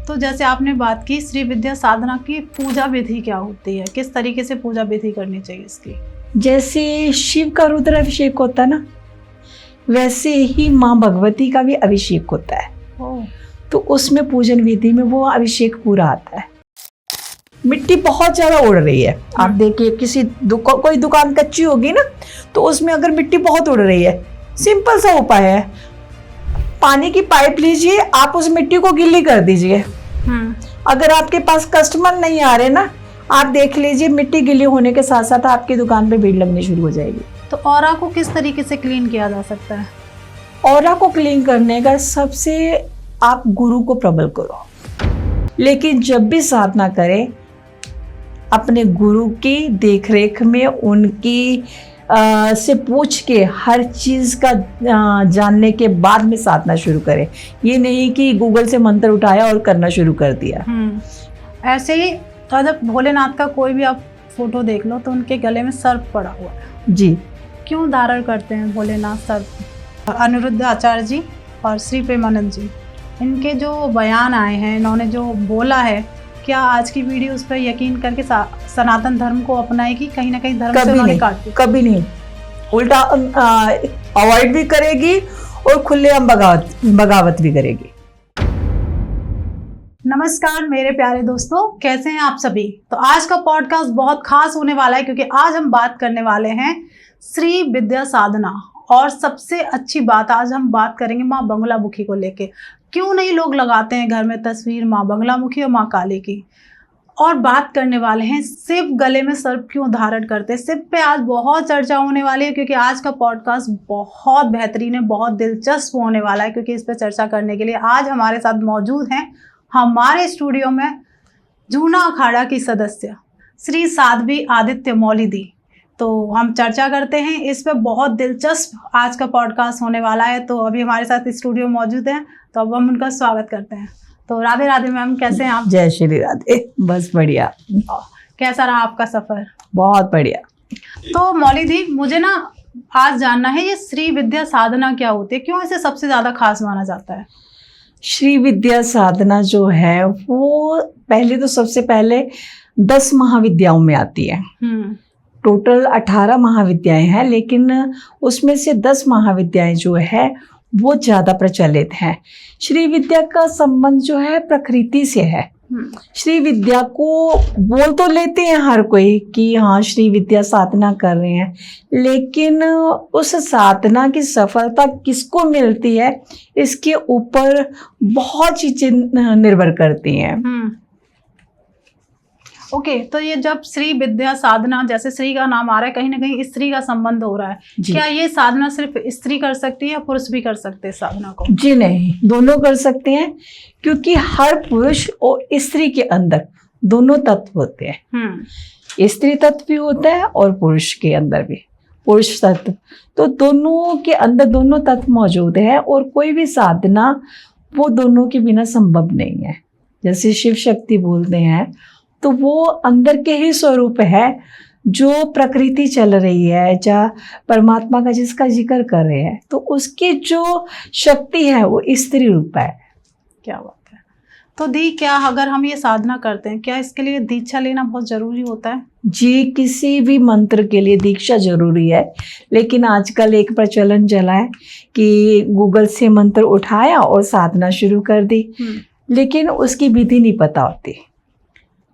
तो जैसे आपने बात की श्री विद्या साधना की पूजा विधि क्या होती है, किस तरीके से पूजा विधि करनी चाहिए इसकी? जैसे शिव का रुद्राभिषेक होता है ना, वैसे ही माँ भगवती का भी अभिषेक होता है। तो उसमें पूजन विधि में वो अभिषेक पूरा आता है। मिट्टी बहुत ज्यादा उड़ रही है, आप देखिए किसी कोई दुकान कच्ची होगी ना, तो उसमें अगर मिट्टी बहुत उड़ रही है, सिंपल सा उपाय है, पानी की पाइप लीजिए, आप उस मिट्टी को गीली कर दीजिए। अगर आपके पास कस्टमर नहीं आ रहे ना, आप देख लीजिए मिट्टी गीली होने के साथ साथ आपकी दुकान पे भीड़ लगनी शुरू हो जाएगी। तो ऑरा को किस तरीके से क्लीन किया जा सकता है? ऑरा को क्लीन करने का सबसे आप गुरु को प्रबल करो, लेकिन जब भी साधना करें अपने गुरु की देखरेख में, उनकी से पूछ के हर चीज का जानने के बाद में साधना शुरू करें। ये नहीं कि गूगल से मंत्र उठाया और करना शुरू कर दिया। ऐसे ही तो जब भोलेनाथ का कोई भी आप फोटो देख लो तो उनके गले में सर्प पड़ा हुआ है जी। क्यों धारण करते हैं भोलेनाथ सर्प? अनिरुद्ध आचार्य जी और श्री प्रेमानंद जी, इनके जो बयान आए हैं, इन्होंने जो बोला है, क्या आज की वीडियो उस पर यकीन करके सनातन धर्म को अपनाएगी? कहीं ना कहीं धर्म से उन्होंने काट दिया। कभी नहीं, उल्टा अवॉइड भी करेगी और खुलेआम बगावत भी करेगी। नमस्कार मेरे प्यारे दोस्तों, कैसे हैं आप सभी? तो आज का पॉडकास्ट बहुत खास होने वाला है क्योंकि आज हम बात करने वाले हैं श्री विद्या साधना। और सबसे अच्छी बात, आज हम बात करेंगे माँ बगलामुखी को लेके। क्यों नहीं लोग लगाते हैं घर में तस्वीर माँ बगलामुखी और माँ काली की। और बात करने वाले हैं शिव गले में सर्प क्यों धारण करते हैं। शिव पे आज बहुत चर्चा होने वाली है क्योंकि आज का पॉडकास्ट बहुत बेहतरीन है, बहुत दिलचस्प होने वाला है। क्योंकि इस पर चर्चा करने के लिए आज हमारे साथ मौजूद हैं हमारे स्टूडियो में जूना अखाड़ा की सदस्य श्री साध्वी आदित्य मौली दी। तो हम चर्चा करते हैं इस पे, बहुत दिलचस्प आज का पॉडकास्ट होने वाला है। तो अभी हमारे साथ स्टूडियो मौजूद हैं, तो अब हम उनका स्वागत करते हैं। तो राधे राधे मैम, कैसे हैं आप? जय श्री राधे। बस बढ़िया। कैसा रहा आपका सफर? बहुत बढ़िया। तो मौली दी, मुझे ना आज जानना है ये श्री विद्या साधना क्या होती है, क्यों इसे सबसे ज्यादा खास माना जाता है? श्री विद्या साधना जो है वो पहले तो सबसे पहले 10 महाविद्याओं में आती है। टोटल 18 महाविद्याएं हैं, लेकिन उसमें से 10 महाविद्याएं जो है वो ज्यादा प्रचलित है। श्री विद्या का संबंध जो है प्रकृति से है। श्री विद्या को बोल तो लेते हैं हर कोई कि हाँ श्री विद्या साधना कर रहे हैं, लेकिन उस साधना की सफलता किसको मिलती है इसके ऊपर बहुत चीजें निर्भर करती हैं। ओके, तो ये जब श्री विद्या साधना, जैसे श्री का नाम आ रहा है, कहीं ना कहीं स्त्री का संबंध हो रहा है। क्या ये साधना सिर्फ स्त्री कर सकती है या पुरुष भी कर सकते हैं साधना को? जी नहीं, दोनों कर सकते हैं, क्योंकि हर पुरुष और स्त्री के अंदर दोनों तत्व होते हैं। स्त्री तत्व भी होता है और पुरुष के अंदर भी पुरुष तत्व, तो दोनों के अंदर दोनों तत्व मौजूद है। और कोई भी साधना वो दोनों के बिना संभव नहीं है। जैसे शिव शक्ति बोलते हैं तो वो अंदर के ही स्वरूप है, जो प्रकृति चल रही है, जहाँ परमात्मा का जिसका जिक्र कर रहे हैं, तो उसकी जो शक्ति है वो स्त्री रूप है। क्या बात है। तो दी, क्या अगर हम ये साधना करते हैं, क्या इसके लिए दीक्षा लेना बहुत जरूरी होता है? जी, किसी भी मंत्र के लिए दीक्षा जरूरी है, लेकिन आजकल एक प्रचलन चला है कि गूगल से मंत्र उठाया और साधना शुरू कर दी, लेकिन उसकी विधि नहीं पता होती।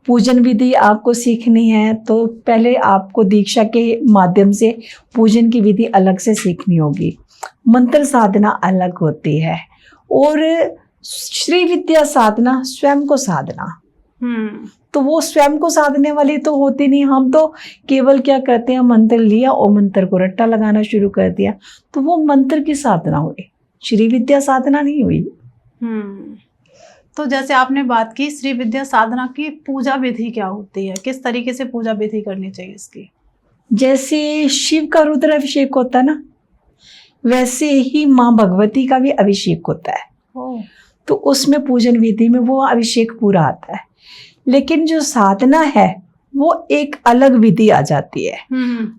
पूजन विधि आपको सीखनी है तो पहले आपको दीक्षा के माध्यम से पूजन की विधि अलग से सीखनी होगी। मंत्र साधना अलग होती है और श्री विद्या साधना स्वयं को साधना। तो वो स्वयं को साधने वाली तो होती नहीं। हम तो केवल क्या करते हैं, मंत्र लिया और मंत्र को रट्टा लगाना शुरू कर दिया, तो वो मंत्र की साधना हुई, श्री विद्या साधना नहीं हुई। तो जैसे आपने बात की श्री विद्या साधना की पूजा विधि क्या होती है, किस तरीके से पूजा विधि करनी चाहिए इसकी? जैसे शिव का रुद्राभिषेक होता है ना, वैसे ही माँ भगवती का भी अभिषेक होता है। तो उसमें पूजन विधि में वो अभिषेक पूरा आता है, लेकिन जो साधना है वो एक अलग विधि आ जाती है।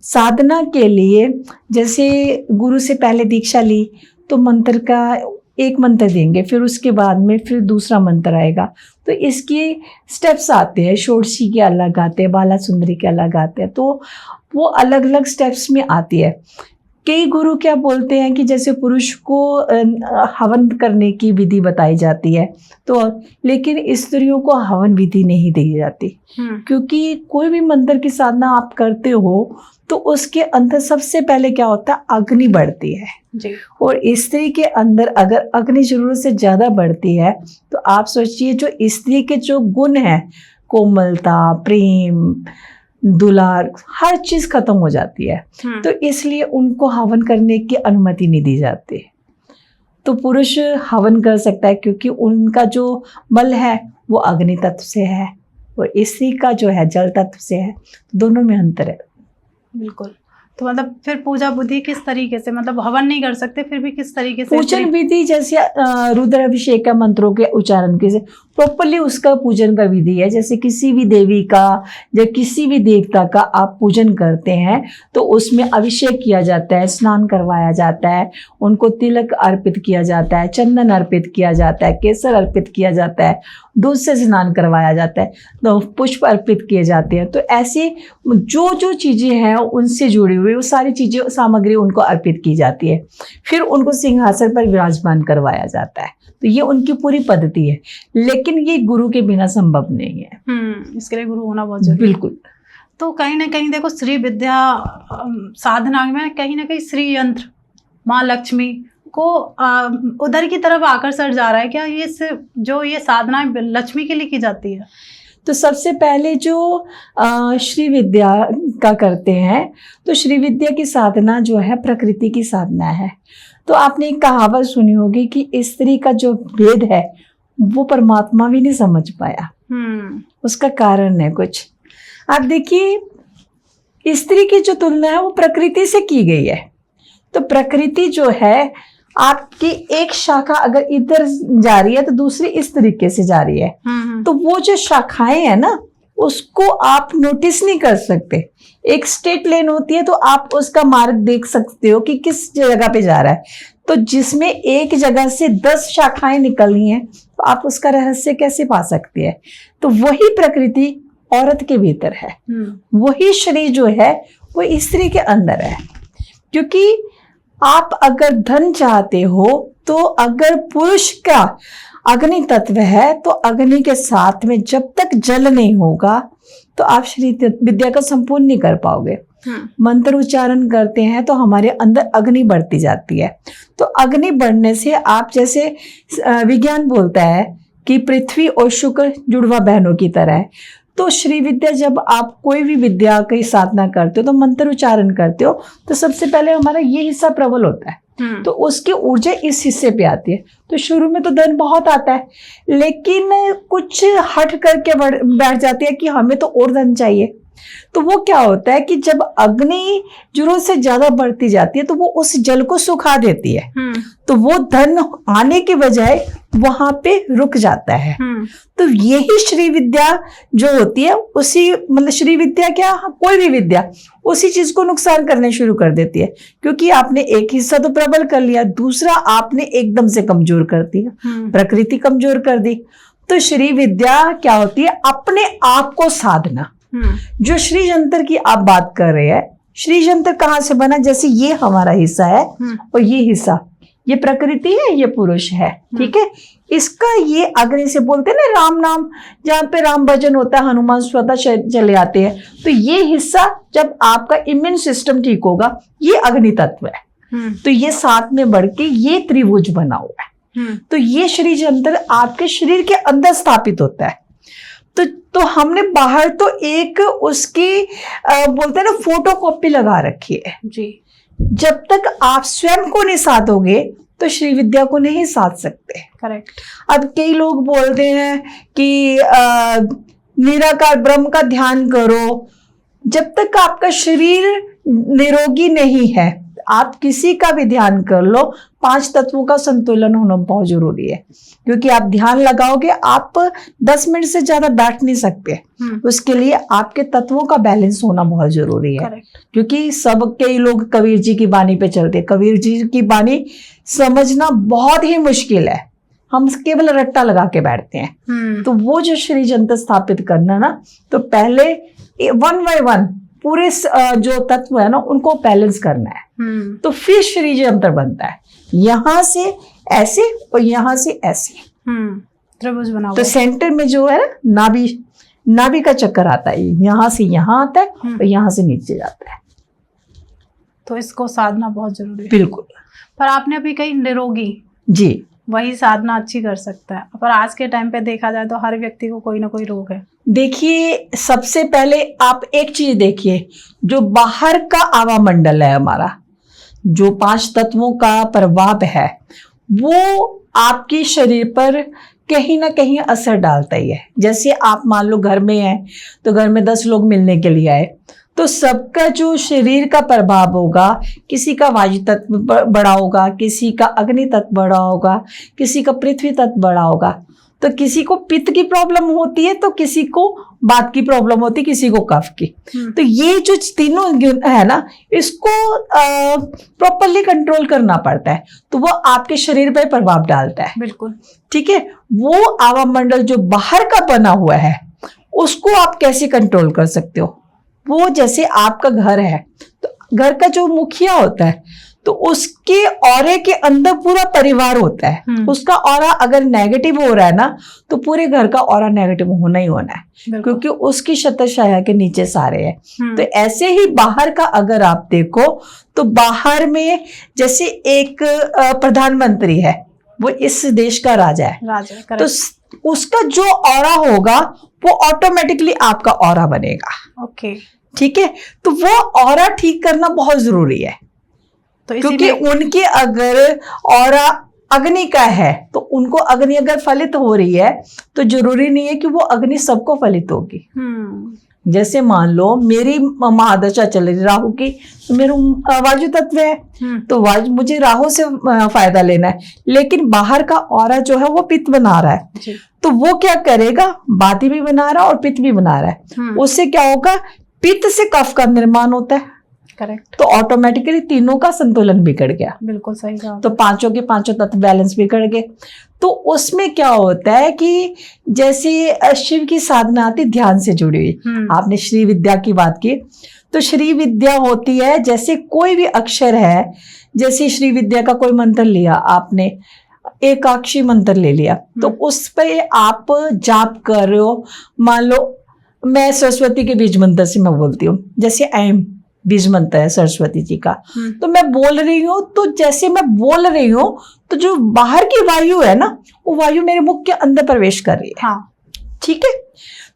साधना के लिए जैसे गुरु से पहले दीक्षा ली तो मंत्र का एक मंत्र देंगे, फिर उसके बाद में फिर दूसरा मंत्र आएगा। तो इसके स्टेप्स आते हैं, षोडशी के अलग आते हैं, बाला सुंदरी के अलग आते हैं, तो वो अलग अलग स्टेप्स में आती है। कई गुरु क्या बोलते हैं कि जैसे पुरुष को हवन करने की विधि बताई जाती है, तो लेकिन स्त्रियों को हवन विधि नहीं दी जाती, क्योंकि कोई भी मंत्र की साधना आप करते हो तो उसके अंदर सबसे पहले क्या होता है, अग्नि बढ़ती है जी। और स्त्री के अंदर अगर अग्नि जरूरत से ज़्यादा बढ़ती है तो आप सोचिए जो स्त्री के जो गुण हैं, कोमलता, प्रेम, दुलार, हर चीज़ खत्म हो जाती है। तो इसलिए उनको हवन करने की अनुमति नहीं दी जाती। तो पुरुष हवन कर सकता है क्योंकि उनका जो बल है वो अग्नि तत्व से है और स्त्री का जो है जल तत्व से है, दोनों में अंतर है। बिल्कुल। तो मतलब फिर पूजा विधि किस तरीके से, मतलब हवन नहीं कर सकते फिर भी किस तरीके से पूजन विधि जैसे रुद्राभिषेक का मंत्रों के उच्चारण के से प्रॉपरली उसका पूजन का विधि है। जैसे किसी भी देवी का या किसी भी देवता का आप पूजन करते हैं तो उसमें अभिषेक किया जाता है, स्नान करवाया जाता है, उनको तिलक अर्पित किया जाता है, चंदन अर्पित किया जाता है, केसर अर्पित किया जाता है, दूध से स्नान करवाया जाता है, तो पुष्प अर्पित किए जाते हैं। तो ऐसे जो जो चीज़ें हैं उनसे जुड़ी हुई वो सारी चीज़ें, सामग्री उनको अर्पित की जाती है। फिर उनको सिंहासन पर विराजमान करवाया जाता है। तो ये उनकी पूरी पद्धति है, लेकिन ये गुरु के बिना संभव नहीं है। इसके लिए गुरु होना बहुत जरूरी है। बिल्कुल। तो कहीं ना कहीं देखो श्री विद्या साधना में कहीं ना कहीं श्री यंत्र माँ लक्ष्मी को उधर की तरफ आकर्षण जा रहा है क्या? ये जो ये साधना लक्ष्मी के लिए की जाती है? तो सबसे पहले जो श्री विद्या का करते हैं, तो श्री विद्या की साधना जो है प्रकृति की साधना है। तो आपने एक कहावत सुनी होगी कि स्त्री का जो भेद है वो परमात्मा भी नहीं समझ पाया। उसका कारण है कुछ। आप देखिए स्त्री की जो तुलना है वो प्रकृति से की गई है। तो प्रकृति जो है आपकी एक शाखा अगर इधर जा रही है तो दूसरी इस तरीके से जा रही है। तो वो जो शाखाएं है ना उसको आप नोटिस नहीं कर सकते। एक स्ट्रेट लाइन होती है तो आप उसका मार्ग देख सकते हो कि किस जगह पे जा रहा है। तो जिसमें एक जगह से 10 शाखाएं निकली हैं तो आप उसका रहस्य कैसे पा सकते हैं? तो वही प्रकृति औरत के भीतर है, वही शरीर जो है वो स्त्री के अंदर है। क्योंकि आप अगर धन चाहते हो तो अगर पुरुष का अग्नि तत्व है तो अग्नि के साथ में जब तक जल नहीं होगा तो आप श्री विद्या का संपूर्ण नहीं कर पाओगे। मंत्र उच्चारण करते हैं तो हमारे अंदर अग्नि बढ़ती जाती है। तो अग्नि बढ़ने से आप जैसे विज्ञान बोलता है कि पृथ्वी और शुक्र जुड़वा बहनों की तरह है। तो श्री विद्या जब आप कोई भी विद्या की साधना करते हो तो मंत्र उच्चारण करते हो तो सबसे पहले हमारा ये हिस्सा प्रबल होता है। तो उसकी ऊर्जा इस हिस्से पे आती है। तो शुरू में तो धन बहुत आता है लेकिन कुछ हट करके बैठ जाती है कि हमें तो और धन चाहिए। तो वो क्या होता है कि जब अग्नि जरूरत से ज्यादा बढ़ती जाती है तो वो उस जल को सुखा देती है। तो वो धन आने के बजाय वहां पे रुक जाता है। तो यही श्री विद्या जो होती है उसी मतलब श्री विद्या क्या कोई भी विद्या उसी चीज को नुकसान करने शुरू कर देती है। क्योंकि आपने एक हिस्सा तो प्रबल कर लिया, दूसरा आपने एकदम से कमजोर कर दिया, प्रकृति कमजोर कर दी। तो श्री विद्या क्या होती है? अपने आप को साधना। जो श्री यंत्र की आप बात कर रहे हैं, श्री यंत्र कहाँ से बना? जैसे ये हमारा हिस्सा है और ये हिस्सा ये प्रकृति है, ये पुरुष है, ठीक है। इसका ये अग्नि से बोलते हैं ना राम नाम, जहाँ पे राम भजन होता है हनुमान स्वतः चले आते हैं। तो ये हिस्सा जब आपका इम्यून सिस्टम ठीक होगा ये अग्नि तत्व है। तो ये साथ में बढ़ के ये त्रिभुज बना हुआ है। तो ये श्री यंत्र आपके शरीर के अंदर स्थापित होता है। तो हमने बाहर तो एक उसकी बोलते हैं ना फोटो कॉपी लगा रखी है जी। जब तक आप स्वयं को नहीं साधोगे तो श्री विद्या को नहीं साध सकते। करेक्ट। अब कई लोग बोलते हैं कि निराकार ब्रह्म का ध्यान करो। जब तक आपका शरीर निरोगी नहीं है, आप किसी का भी ध्यान कर लो, 5 तत्वों का संतुलन होना बहुत जरूरी है। क्योंकि आप ध्यान लगाओगे, आप 10 मिनट से ज्यादा बैठ नहीं सकते। उसके लिए आपके तत्वों का बैलेंस होना बहुत जरूरी है। क्योंकि सब कई लोग कबीर जी की बानी पे चलते हैं। कबीर जी की बानी समझना बहुत ही मुश्किल है, हम केवल रट्टा लगा के बैठते हैं। तो वो जो श्री जंतर स्थापित करना ना, तो पहले 1 by 1 पूरे जो तत्व है ना उनको बैलेंस करना है। तो फिर श्री जंतर बनता है, यहाँ से ऐसे और यहाँ से ऐसे त्रिभुज बना हुआ। तो सेंटर में जो है ना नाभि का चक्कर आता है, यहाँ से यहाँ आता है और यहाँ से नीचे जाता है। तो इसको साधना बहुत जरूरी है। बिल्कुल। पर आपने अभी कही निरोगी, जी, वही साधना अच्छी कर सकता है। पर आज के टाइम पे देखा जाए तो हर व्यक्ति को कोई ना कोई रोग है। देखिए, सबसे पहले आप एक चीज देखिए, जो बाहर का आवामंडल है हमारा, जो 5 तत्वों का प्रभाव है, वो आपके शरीर पर कहीं ना कहीं असर डालता ही है। जैसे आप मान लो घर में हैं, तो घर में 10 लोग मिलने के लिए आए, तो सबका जो शरीर का प्रभाव होगा, किसी का वायु तत्व बड़ा होगा, किसी का अग्नि तत्व बड़ा होगा, किसी का पृथ्वी तत्व बड़ा होगा। तो किसी को पित्त की प्रॉब्लम होती है, तो किसी को वात की प्रॉब्लम होती है, किसी को कफ की। तो ये जो तीनों है ना, इसको प्रॉपरली कंट्रोल करना पड़ता है, तो वो आपके शरीर पर प्रभाव डालता है। बिल्कुल ठीक है। वो आवामंडल जो बाहर का बना हुआ है, उसको आप कैसे कंट्रोल कर सकते हो? वो जैसे आपका घर है, तो घर का जो मुखिया होता है, तो उसके ऑरे के अंदर पूरा परिवार होता है। उसका ऑरा अगर नेगेटिव हो रहा है ना, तो पूरे घर का ऑरा नेगेटिव होना ही होना है, क्योंकि उसकी छत्रछाया के नीचे सारे हैं। तो ऐसे ही बाहर का अगर आप देखो, तो बाहर में जैसे एक प्रधानमंत्री है, वो इस देश का राजा है, तो उसका जो ऑरा होगा वो ऑटोमेटिकली आपका ऑरा बनेगा। ओके, ठीक है। तो वो ऑरा ठीक करना बहुत जरूरी है, तो क्योंकि उनके अगर ऑरा अग्नि का है, तो उनको अग्नि अगर फलित हो रही है, तो जरूरी नहीं है कि वो अग्नि सबको फलित होगी। जैसे मान लो मेरी महादशा चल रही राहु की, तो मेरा वायु तत्व है, तो मुझे राहु से फायदा लेना है, लेकिन बाहर का ऑरा जो है वो पित्त बना रहा है, तो वो क्या करेगा, बाती भी बना रहा है और पित्त भी बना रहा है। उससे क्या होगा, पित्त से कफ का निर्माण होता है। करेक्ट। तो ऑटोमेटिकली तीनों का संतुलन बिगड़ गया। बिल्कुल सही कहा। तो 5 के 5 तत्व बैलेंस बिगड़ गए। तो उसमें क्या होता है कि जैसे शिव की साधना आती ध्यान से जुड़ी हुई, आपने श्री विद्या की बात की, तो श्री विद्या होती है जैसे कोई भी अक्षर है, जैसे श्री विद्या का कोई मंत्र लिया आपने, एकाक्षी मंत्र ले लिया, तो उस पे आप जाप कर रहे हो। मान लो मैं सरस्वती के बीज मंत्र से मैं बोलती हूँ, जैसे ऐम बीज मंत्र है सरस्वती जी का, तो मैं बोल रही हूँ, तो जैसे मैं बोल रही हूँ, तो जो बाहर की वायु है ना, वो वायु मेरे मुख के अंदर प्रवेश कर रही है। ठीक है।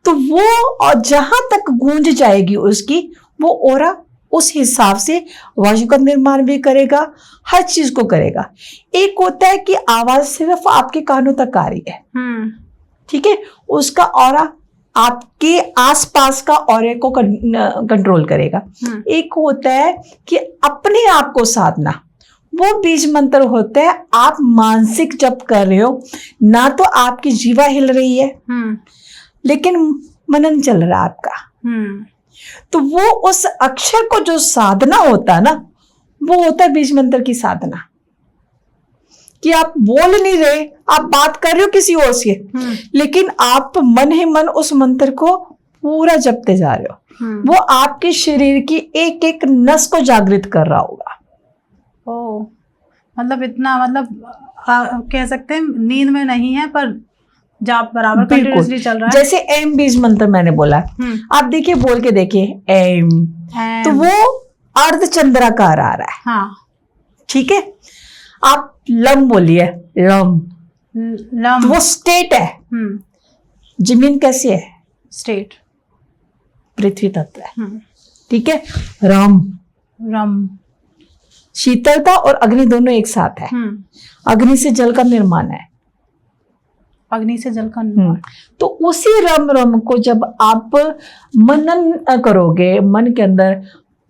तो वो और जहां तक गूंज जाएगी उसकी, वो ओरा उस हिसाब से वायु का निर्माण भी करेगा, हर चीज को करेगा। एक होता है कि आवाज सिर्फ आपके कानों तक आ रही है, ठीक है, उसका ऑरा आपके आसपास का ऑरे को कंट्रोल करेगा। एक होता है कि अपने आप को साधना, वो बीज मंत्र होता है, आप मानसिक जप कर रहे हो ना, तो आपकी जीवा हिल रही है, लेकिन मनन चल रहा है आपका। तो वो उस अक्षर को जो साधना होता है ना, वो होता है बीज मंत्र की साधना, कि आप बोल नहीं रहे, आप बात कर रहे हो किसी और से, लेकिन आप मन ही मन उस मंत्र को पूरा जपते जा रहे हो। वो आपके शरीर की एक एक नस को जागृत कर रहा होगा। ओ, मतलब इतना, मतलब कह सकते हैं नींद में नहीं है, पर जाप बराबर कंटिन्यूअसली चल रहा है। जैसे एम बीज मंत्र मैंने बोला, आप देखिए, बोल के देखिए एम, तो वो अर्धचंद्राकार आ रहा है। हाँ, ठीक है। आप लम बोलिए, लम, तो वो स्टेट है। जमीन कैसी है, स्टेट, पृथ्वी तत्व है। ठीक है। रम, रम, शीतलता और अग्नि दोनों एक साथ है। अग्नि से जल का निर्माण है, अग्नि से जल का निर्माण। तो उसी रम को जब आप मनन करोगे, मन के अंदर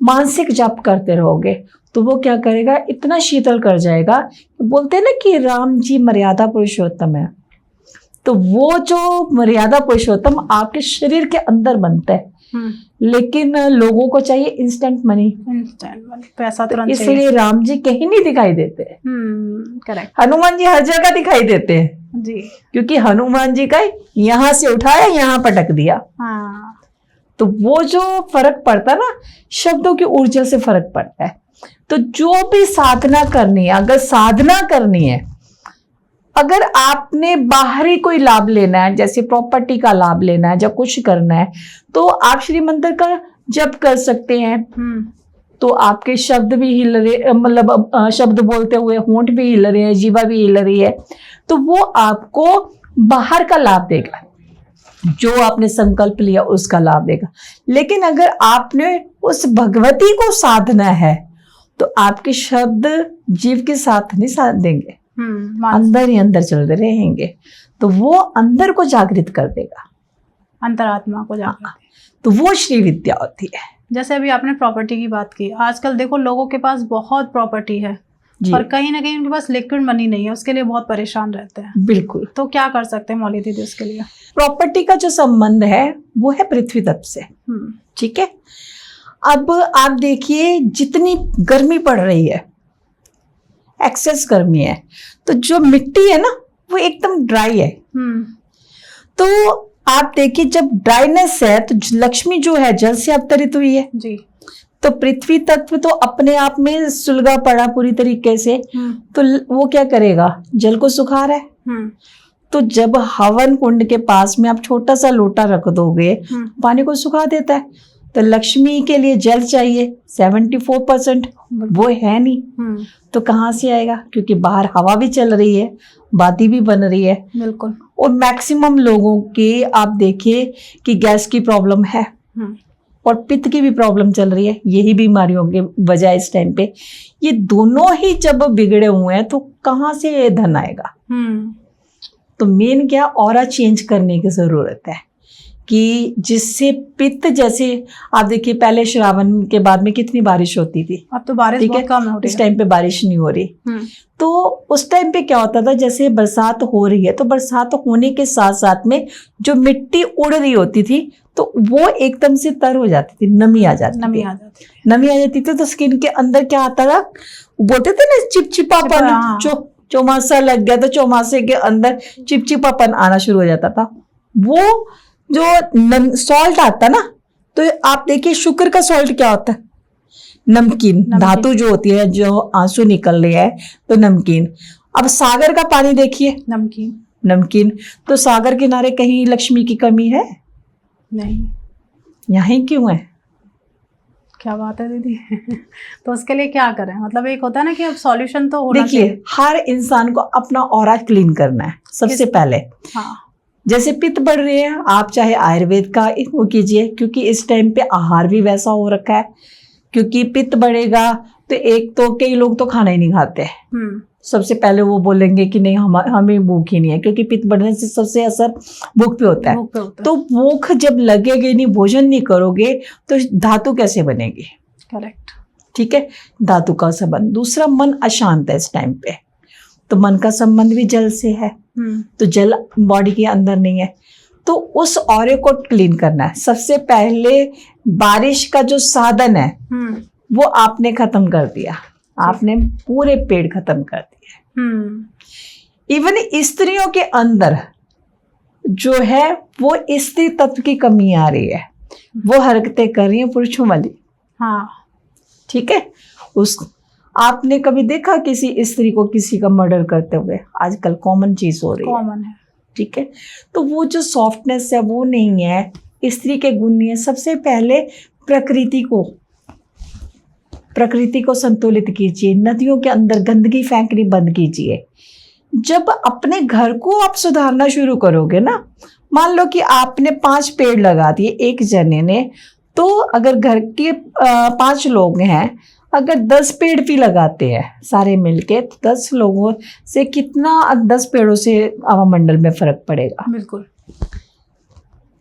मानसिक जप करते रहोगे, तो वो क्या करेगा, इतना शीतल कर जाएगा। बोलते हैं ना कि राम जी मर्यादा पुरुषोत्तम है, तो वो जो मर्यादा पुरुषोत्तम आपके शरीर के अंदर बनता है। लेकिन लोगों को चाहिए इंस्टेंट मनी, पैसा तुरंत इसलिए चाहिए। राम जी कहीं नहीं दिखाई देते। करेक्ट हनुमान जी हर जगह दिखाई देते हैं जी। क्योंकि हनुमान जी का यहाँ से उठाया यहाँ पटक दिया। हाँ तो वो जो फर्क पड़ता है ना, शब्दों की ऊर्जा से फर्क पड़ता है। तो जो भी साधना करनी है, अगर साधना करनी है, अगर आपने बाहरी कोई लाभ लेना है, जैसे प्रॉपर्टी का लाभ लेना है, जब कुछ करना है, तो आप श्री मंत्र का जप कर सकते हैं। तो आपके शब्द भी हिल रहे, मतलब शब्द बोलते हुए होंठ भी हिल रहे हैं, जीवा भी हिल रही है, तो वो आपको बाहर का लाभ देगा, जो आपने संकल्प लिया उसका लाभ देगा। लेकिन अगर आपने उस भगवती को साधना है तो आपके शब्द जीव के साथ नहीं साथ देंगे, अंदर ही अंदर चलते रहेंगे, तो वो अंदर को जागृत कर देगा, अंतरात्मा को जागृत। तो वो श्री विद्या होती है। जैसे अभी आपने प्रॉपर्टी की बात की, आजकल देखो लोगों के पास बहुत प्रॉपर्टी है जी। और कहीं ना कहीं उनके पास लिक्विड मनी नहीं है, उसके लिए बहुत परेशान रहते हैं। बिल्कुल। तो क्या कर सकते हैं मौली दीदी उसके लिए? प्रॉपर्टी का जो संबंध है वो है पृथ्वी तत्व से। ठीक है। अब आप देखिए जितनी गर्मी पड़ रही है, एक्सेस गर्मी है, तो जो मिट्टी है ना वो एकदम ड्राई है। तो आप देखिए जब ड्राइनेस है तो लक्ष्मी जो है जल से अवतरित हुई है जी। तो पृथ्वी तत्व तो अपने आप में सुलगा पड़ा पूरी तरीके से, तो वो क्या करेगा, जल को सुखा रहा है। तो जब हवन कुंड के पास में आप छोटा सा लोटा रख दोगे, पानी को सुखा देता है। तो लक्ष्मी के लिए जल चाहिए 74%, वो है नहीं, तो कहाँ से आएगा, क्योंकि बाहर हवा भी चल रही है, बाती भी बन रही है। बिल्कुल। और मैक्सिमम लोगों के आप देखिए कि गैस की प्रॉब्लम है और पित्त की भी प्रॉब्लम चल रही है, यही बीमारियों के वजह इस टाइम पे। ये दोनों ही जब बिगड़े हुए हैं तो कहाँ से धन आएगा। तो मेन क्या, ऑरा चेंज करने की जरूरत है कि जिससे पित्त, जैसे आप देखिए पहले श्रावण के बाद में कितनी बारिश होती थी, अब तो बारिश बहुत कम हो रही है। इस टाइम पे बारिश नहीं हो रही। तो उस टाइम पे क्या होता था, जैसे बरसात हो रही है तो बरसात होने के साथ साथ में जो मिट्टी उड़ रही होती थी तो वो एकदम से तर हो जाती थी, नमी आ जाती थी। तो स्किन के अंदर क्या आता था, बोलते थे ना चिपचिपापन, चौमासा लग गया तो चौमासे के अंदर चिपचिपापन आना शुरू हो जाता था। वो जो सॉल्ट आता ना, तो आप देखिए शुक्र का सॉल्ट क्या होता है, नमकीन धातु जो होती है, जो आंसू निकल रही है तो नमकीन। अब सागर का पानी देखिए, नमकीन। तो सागर किनारे कहीं लक्ष्मी की कमी है नहीं, यहाँ क्यों है? क्या बात है दीदी। तो उसके लिए क्या करें, मतलब एक होता है ना कि अब सॉल्यूशन तो होना चाहिए। देखिए हर इंसान को अपना ऑरा क्लीन करना है सबसे पहले। हाँ। जैसे पित्त बढ़ रही है, आप चाहे आयुर्वेद का वो कीजिए, क्योंकि इस टाइम पे आहार भी वैसा हो रखा है। क्योंकि पित्त बढ़ेगा तो एक तो कई लोग तो खाना ही नहीं खाते। सबसे पहले वो बोलेंगे कि नहीं हमें भूख ही नहीं है, क्योंकि पित्त बढ़ने से सबसे असर भूख पे होता है। तो भूख जब लगेगी नहीं, भोजन नहीं करोगे तो धातु कैसे बनेगी? करेक्ट। ठीक है, धातु का संबंध। दूसरा, मन अशांत है इस टाइम पे, तो मन का संबंध भी जल से है। तो जल बॉडी के अंदर नहीं है, तो उस ऑरे को क्लीन करना है। सबसे पहले बारिश का जो साधन है वो आपने खत्म कर दिया, आपने पूरे पेड़ खत्म कर दिया। इवन स्त्रियों के अंदर जो है वो स्त्री तत्व की कमी आ रही है, वो हरकतें कर रही है पुरुषों वाली। हाँ, ठीक है। उस आपने कभी देखा किसी स्त्री को किसी का मर्डर करते हुए? आजकल कॉमन चीज हो रही है, कॉमन है। ठीक है, तो वो जो सॉफ्टनेस है वो नहीं है, स्त्री के गुण नहीं है। सबसे पहले प्रकृति को संतुलित कीजिए, नदियों के अंदर गंदगी फेंकनी बंद कीजिए। जब अपने घर को आप सुधारना शुरू करोगे ना, मान लो कि आपने 5 पेड़ लगा दिए एक जने ने, तो अगर घर के 5 लोग हैं, अगर 10 पेड़ भी लगाते हैं सारे मिलके, तो 10 लोगों से कितना 10 पेड़ों से हवामंडल में फर्क पड़ेगा। बिल्कुल।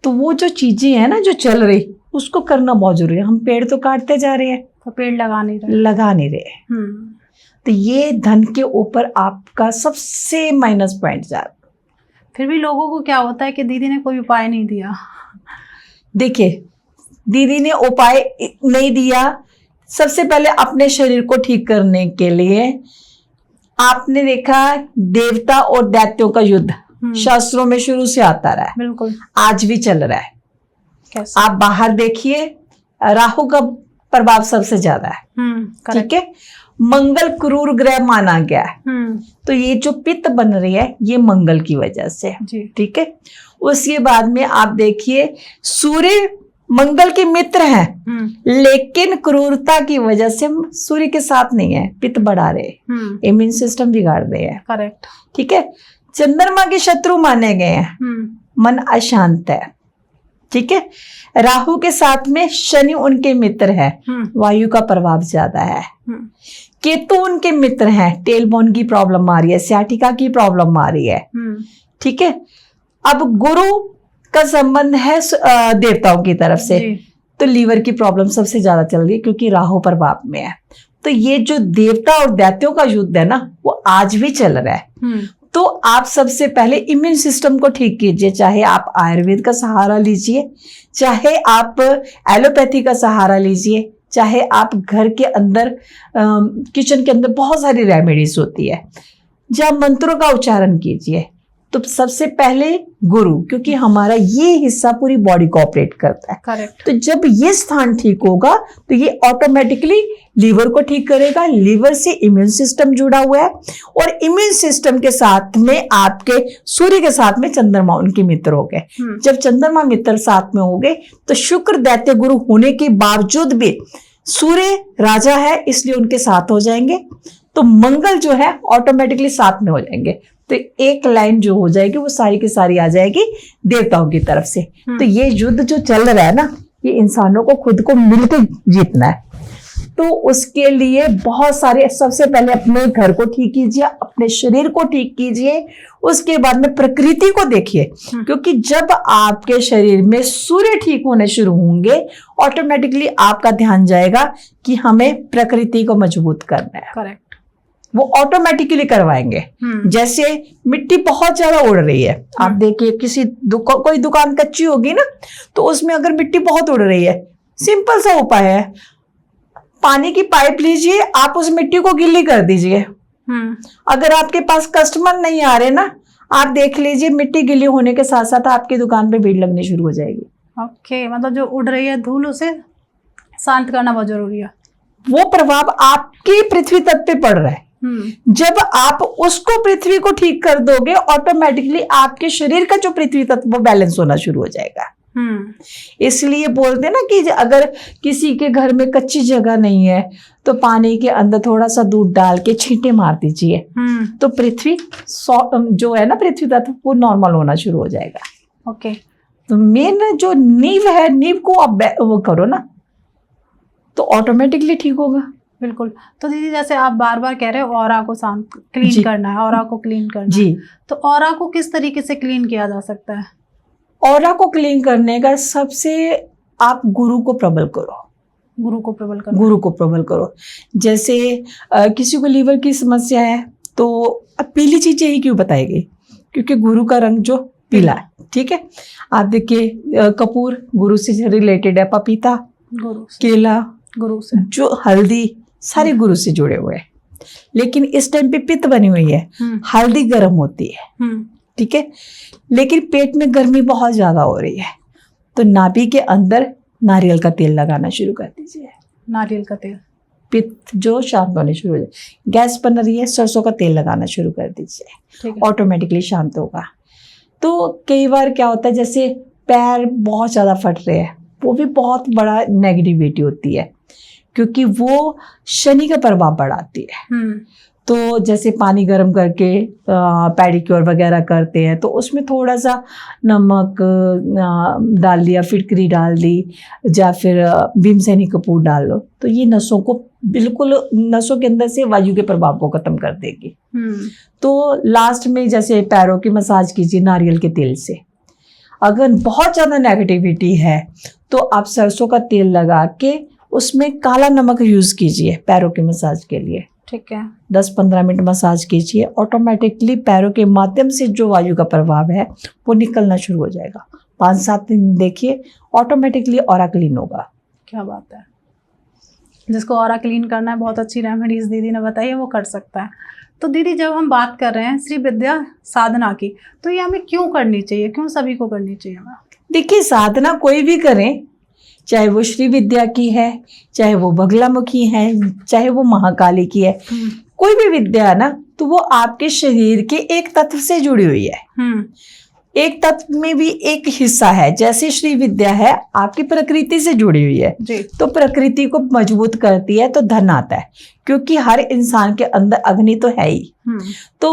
तो वो जो चीजें हैं ना जो चल रही, उसको करना बहुत जरूरी है। हम पेड़ तो काटते जा रहे हैं, तो पेड़ लगा नहीं रहे। लगा नहीं रहे। तो ये धन के ऊपर आपका सबसे माइनस पॉइंट जा रहा। फिर भी लोगों को क्या होता है कि दीदी ने कोई उपाय नहीं दिया। देखिए, दीदी ने उपाय नहीं दिया। सबसे पहले अपने शरीर को ठीक करने के लिए आपने देखा देवता और दैत्यों का युद्ध शास्त्रों में शुरू से आता रहा है, बिल्कुल आज भी चल रहा है। कैसे? आप बाहर देखिए, राहु का प्रभाव सबसे ज्यादा है, ठीक है। मंगल क्रूर ग्रह माना गया है, तो ये जो पित्त बन रही है ये मंगल की वजह से, ठीक है। उसके बाद में आप देखिए सूर्य मंगल के मित्र हैं, लेकिन क्रूरता की वजह से सूर्य के साथ नहीं है, पित्त बढ़ा रहे, इम्यून सिस्टम बिगाड़ रहे हैं, करेक्ट, ठीक है। चंद्रमा के शत्रु माने गए हैं, मन अशांत है, ठीक है। राहु के साथ में शनि उनके मित्र है, वायु का प्रभाव ज्यादा है। केतु उनके मित्र हैं, टेल बोन की प्रॉब्लम आ रही है, सियाटिका की प्रॉब्लम आ रही है, ठीक है। अब गुरु का संबंध है देवताओं की तरफ से, तो लीवर की प्रॉब्लम सबसे ज्यादा चल रही है क्योंकि राहु प्रभाव में है। तो ये जो देवता और दैत्यों का युद्ध है ना, वो आज भी चल रहा है। तो आप सबसे पहले इम्यून सिस्टम को ठीक कीजिए, चाहे आप आयुर्वेद का सहारा लीजिए, चाहे आप एलोपैथी का सहारा लीजिए, चाहे आप घर के अंदर किचन के अंदर बहुत सारी रेमेडीज होती है, जब मंत्रों का उच्चारण कीजिए। तो सबसे पहले गुरु, क्योंकि हमारा ये हिस्सा पूरी बॉडी को ऑपरेट करता है, करेक्ट। तो जब ये स्थान ठीक होगा तो ये ऑटोमेटिकली लीवर को ठीक करेगा। लीवर से इम्यून सिस्टम जुड़ा हुआ है, और इम्यून सिस्टम के साथ में आपके सूर्य के साथ में चंद्रमा उनके मित्र हो गए। जब चंद्रमा मित्र साथ में हो गए तो शुक्र दैत्य गुरु होने के बावजूद भी सूर्य राजा है, इसलिए उनके साथ हो जाएंगे, तो मंगल जो है ऑटोमेटिकली साथ में हो जाएंगे। तो एक लाइन जो हो जाएगी वो सारी की सारी आ जाएगी देवताओं की तरफ से। तो ये युद्ध जो चल रहा है ना, ये इंसानों को खुद को मिलकर जीतना है। तो उसके लिए बहुत सारे, सबसे पहले अपने घर को ठीक कीजिए, अपने शरीर को ठीक कीजिए, उसके बाद में प्रकृति को देखिए, क्योंकि जब आपके शरीर में सूर्य ठीक होने शुरू होंगे, ऑटोमेटिकली आपका ध्यान जाएगा कि हमें प्रकृति को मजबूत करना है। करेक्ट, वो ऑटोमेटिकली करवाएंगे। जैसे मिट्टी बहुत ज्यादा उड़ रही है, आप देखिए किसी कोई दुकान कच्ची होगी ना, तो उसमें अगर मिट्टी बहुत उड़ रही है, सिंपल सा उपाय है, पानी की पाइप लीजिए, आप उस मिट्टी को गीली कर दीजिए। अगर आपके पास कस्टमर नहीं आ रहे ना, आप देख लीजिए मिट्टी गीली होने के साथ साथ आपकी दुकान पे भीड़ लगनी शुरू हो जाएगी। ओके, मतलब जो उड़ रही है धूल, उसे शांत करना बहुत जरूरी है। वो प्रभाव आपकी पृथ्वी तत्व पे पड़ रहा है, जब आप उसको पृथ्वी को ठीक कर दोगे, ऑटोमेटिकली आपके शरीर का जो पृथ्वी तत्व वो बैलेंस होना शुरू हो जाएगा। इसलिए बोलते हैं ना कि अगर किसी के घर में कच्ची जगह नहीं है तो पानी के अंदर थोड़ा सा दूध डाल के छींटे मार दीजिए, तो पृथ्वी जो है ना पृथ्वी तत्व वो नॉर्मल होना शुरू हो जाएगा। ओके, तो मेन जो नींव है, नींव को आप वो करो ना, तो ऑटोमेटिकली ठीक होगा। बिल्कुल। तो दीदी जैसे आप बार बार कह रहे हो ऑरा को शांत क्लीन करना है, ऑरा को क्लीन करना जी, तो ऑरा को किस तरीके से क्लीन किया जा सकता है? ऑरा को क्लीन करने का सबसे, आप गुरु को प्रबल करो, गुरु को प्रबल करो, गुरु को प्रबल करो। जैसे किसी को लीवर की समस्या है तो अब पीली चीजें ही क्यों बताएगी, क्योंकि गुरु का रंग जो पीला है, ठीक है। आप देखिए कपूर गुरु से रिलेटेड है, पपीता गुरु से, केला गुरु से, जो हल्दी सारे गुरु से जुड़े हुए हैं। लेकिन इस टाइम पे पित्त बनी हुई है, हल्दी गर्म होती है, ठीक है, लेकिन पेट में गर्मी बहुत ज्यादा हो रही है, तो नाभि के अंदर नारियल का तेल लगाना शुरू कर दीजिए। नारियल का तेल, पित्त जो शांत होने शुरू हो जाए। गैस बन रही है, सरसों का तेल लगाना शुरू कर दीजिए, ऑटोमेटिकली शांत होगा। तो कई बार क्या होता है, जैसे पैर बहुत ज्यादा फट रहे हैं, वो भी बहुत बड़ा नेगेटिविटी होती है, क्योंकि वो शनि का प्रभाव बढ़ाती है। तो जैसे पानी गर्म करके पेडिक्योर वगैरह करते हैं, तो उसमें थोड़ा सा नमक डाल दिया, फिटकरी डाल दी, या फिर भीमसेनी कपूर डाल लो, तो ये नसों को बिल्कुल, नसों के अंदर से वायु के प्रभाव को खत्म कर देगी। तो लास्ट में जैसे पैरों की मसाज कीजिए नारियल के तेल से। अगर बहुत ज़्यादा नेगेटिविटी है तो आप सरसों का तेल लगा के उसमें काला नमक यूज कीजिए पैरों के मसाज के लिए। ठीक है। 10-15 मिनट मसाज कीजिए, ऑटोमेटिकली पैरों के माध्यम से जो वायु का प्रभाव है वो निकलना शुरू हो जाएगा। 5-7 दिन देखिए, ऑटोमेटिकली ऑरा क्लीन होगा। क्या बात है। जिसको ऑरा क्लीन करना है, बहुत अच्छी रेमेडीज दीदी ने बताई है, वो कर सकता है। तो दीदी जब हम बात कर रहे हैं श्री विद्या साधना की, तो ये हमें क्यों करनी चाहिए, क्यों सभी को करनी चाहिए हमें? देखिए, साधना कोई भी करें, चाहे वो श्री विद्या की है, चाहे वो बगलामुखी है, चाहे वो महाकाली की है, कोई भी विद्या है ना, तो वो आपके शरीर के एक तत्व से जुड़ी हुई है। एक तत्व में भी एक हिस्सा है। जैसे श्री विद्या है आपकी प्रकृति से जुड़ी हुई है जी। तो प्रकृति को मजबूत करती है, तो धन आता है, क्योंकि हर इंसान के अंदर अग्नि तो है ही। तो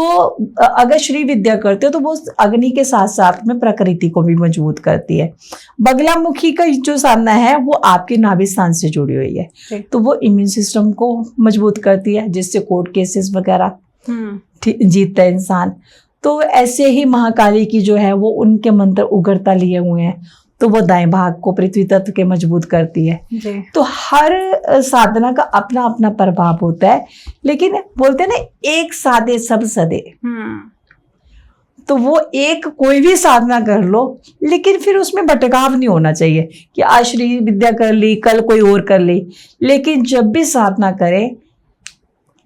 अगर श्री विद्या करते हो तो वो अग्नि के साथ साथ में प्रकृति को भी मजबूत करती है। बगलामुखी का जो साधना है वो आपके नाभि स्थान से जुड़ी हुई है, तो वो इम्यून सिस्टम को मजबूत करती है, जिससे कोर्ट केसेस वगैरह जीतता है इंसान। तो ऐसे ही महाकाली की जो है वो उनके मंत्र उग्रता लिए हुए हैं, तो वो दाएं भाग को पृथ्वी तत्व के मजबूत करती है जी। तो हर साधना का अपना अपना प्रभाव होता है, लेकिन बोलते हैं ना, एक साधे सब सदे। तो वो एक कोई भी साधना कर लो, लेकिन फिर उसमें भटकाव नहीं होना चाहिए कि आज श्री विद्या कर ली, कल कोई और कर ली। लेकिन जब भी साधना करें,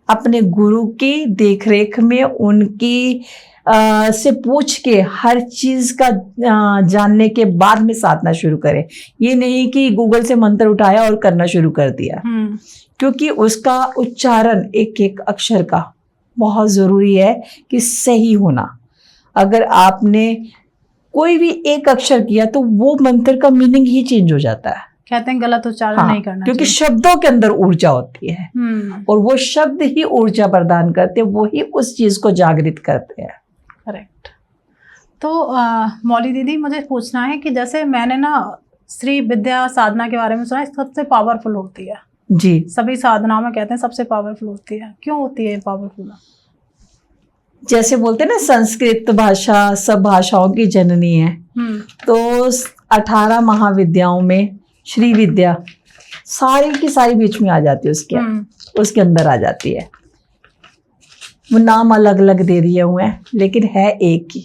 अपने गुरु की देखरेख में, उनकी से पूछ के हर चीज का जानने के बाद में साधना शुरू करें। ये नहीं कि गूगल से मंत्र उठाया और करना शुरू कर दिया, क्योंकि उसका उच्चारण एक एक अक्षर का बहुत जरूरी है कि सही होना। अगर आपने कोई भी एक अक्षर किया तो वो मंत्र का मीनिंग ही चेंज हो जाता है। कहते हैं गलत उच्चारण नहीं करना, क्योंकि शब्दों के अंदर ऊर्जा होती है और वो शब्द ही ऊर्जा प्रदान करते हैं, वो ही उस चीज को जागृत करते हैं। करेक्ट। तो मौली दीदी, मुझे पूछना है कि जैसे मैंने ना श्री विद्या साधना के बारे में सुना है, सबसे पावरफुल होती है जी। सभी साधनाओं में कहते हैं सबसे पावरफुल होती है, क्यों होती है पावरफुल? जैसे बोलते हैं ना, संस्कृत भाषा सब भाषाओं की जननी है, तो 18 महाविद्याओं में श्री विद्या सारी की सारी बीच में आ जाती है, उसके अंदर आ जाती है। वो नाम अलग अलग दे दिए हुए हैं, लेकिन है एक ही।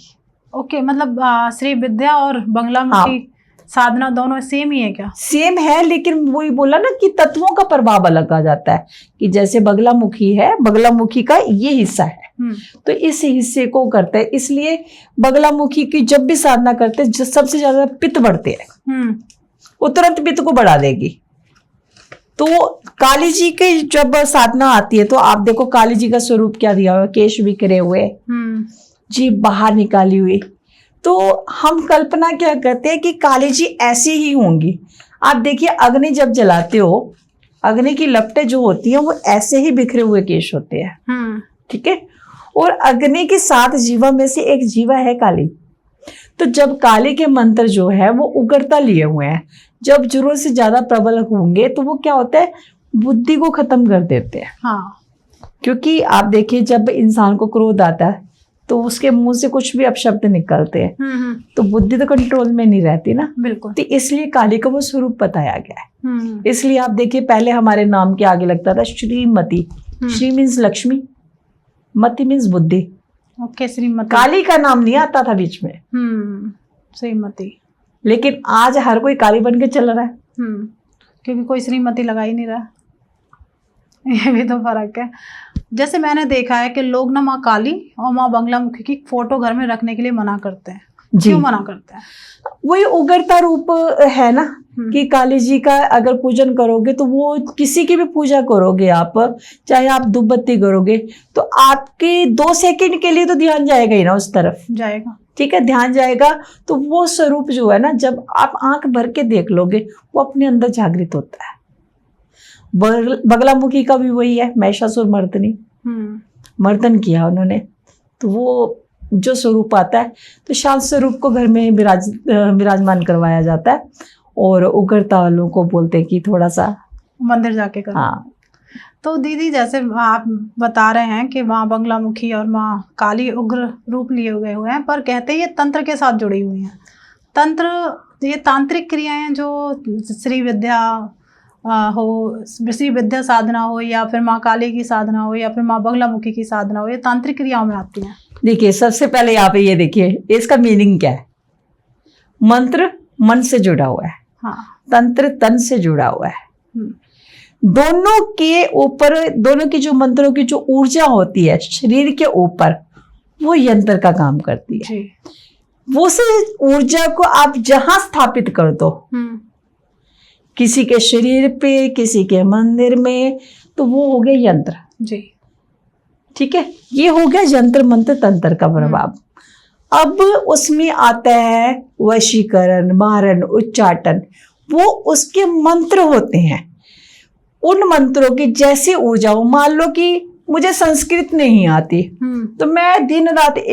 ओके, मतलब श्री विद्या और बंगलामुखी साधना दोनों सेम ही है क्या? सेम है, लेकिन वही बोला ना कि तत्वों का प्रभाव अलग आ जाता है। कि जैसे बगलामुखी है, बगलामुखी का ये हिस्सा है, तो इस हिस्से को करते हैं, इसलिए बगलामुखी की जब भी साधना करते हैं सबसे ज्यादा पित्त बढ़ते हैं, वो तुरंत पित्त को बढ़ा देगी। तो काली जी की जब साधना आती है तो आप देखो काली जी का स्वरूप क्या दिया हुआ, केश बिखरे हुए, जीभ बाहर निकाली हुई। तो हम कल्पना क्या करते हैं कि काली जी ऐसी ही होंगी। आप देखिए, अग्नि जब जलाते हो, अग्नि की लपटें जो होती हैं वो ऐसे ही बिखरे हुए केश होते हैं, ठीक है। और अग्नि की 7 जीवा में से एक जीवा है काली। तो जब काली के मंत्र जो है वो उग्रता लिए हुए हैं, जब जरूरत से ज्यादा प्रबल होंगे तो वो क्या होता है, बुद्धि को खत्म कर देते हैं। क्योंकि आप देखिए, जब इंसान को क्रोध आता है तो उसके मुंह से कुछ भी अपशब्द निकलते हैं, तो बुद्धि तो कंट्रोल में नहीं रहती ना। बिल्कुल। तो इसलिए काली का वो स्वरूप बताया गया है। इसलिए आप देखिए, पहले हमारे नाम के आगे लगता था श्रीमती। श्री मीन्स लक्ष्मी, मति मीन्स बुद्धि। ओके, श्रीमती। काली का नाम नहीं आता था बीच में, श्रीमती। लेकिन आज हर कोई काली बन के चल रहा है, क्योंकि कोई श्रीमती लगा ही नहीं रहा। ये भी तो फर्क है। जैसे मैंने देखा है कि लोग ना माँ काली और माँ बंगलामुखी की फोटो घर में रखने के लिए मना करते हैं। क्यों मना करते हैं? वही उग्रता रूप है ना, कि काली जी का अगर पूजन करोगे तो वो किसी की भी पूजा करोगे आप, चाहे आप धूप बत्ती करोगे, तो आपके 2 सेकंड के लिए तो ध्यान जाएगा ही ना, उस तरफ जाएगा, ठीक है, ध्यान जाएगा। तो वो स्वरूप जो है ना, जब आप आंख भर के देख लोगे वो अपने अंदर जागृत होता है। बगलामुखी का भी वही है, महिषासुर मर्दनी, मर्दन किया उन्होंने, तो वो जो स्वरूप आता है, तो शांत स्वरूप को घर में विराजमान करवाया जाता है, और उग्रता वालों को बोलते हैं कि थोड़ा सा मंदिर जाके करो। हाँ। तो दीदी, जैसे आप बता रहे हैं कि माँ बंगलामुखी और माँ काली उग्र रूप लिए हुए हैं, पर कहते हैं ये तंत्र के साथ जुड़ी हुई हैं। तंत्र, ये तांत्रिक क्रियाएं जो श्री विद्या हो, श्री विद्या साधना हो, या फिर माँ काली की साधना हो, या फिर माँ बगलामुखी की साधना हो, ये तांत्रिक क्रियाओं में आती हैं? देखिए, सबसे पहले यहाँ पे ये देखिए इसका मीनिंग क्या है। मंत्र मन से जुड़ा हुआ है, हाँ। तंत्र तन से जुड़ा हुआ है। हम्म, दोनों के ऊपर, दोनों की जो मंत्रों की जो ऊर्जा होती है शरीर के ऊपर, वो यंत्र का काम करती है। जी। वो से ऊर्जा को आप जहां स्थापित कर दो, किसी के शरीर पे, किसी के मंदिर में, तो वो हो गया यंत्र। जी। ठीक है, ये हो गया यंत्र मंत्र तंत्र का प्रभाव। अब उसमें आता है वशीकरण, मारण, उच्चाटन, वो उसके मंत्र होते हैं। उन मंत्रों की जैसी ऊर्जा हो, मान लो कि मुझे संस्कृत नहीं आती, तो मैं दिन रात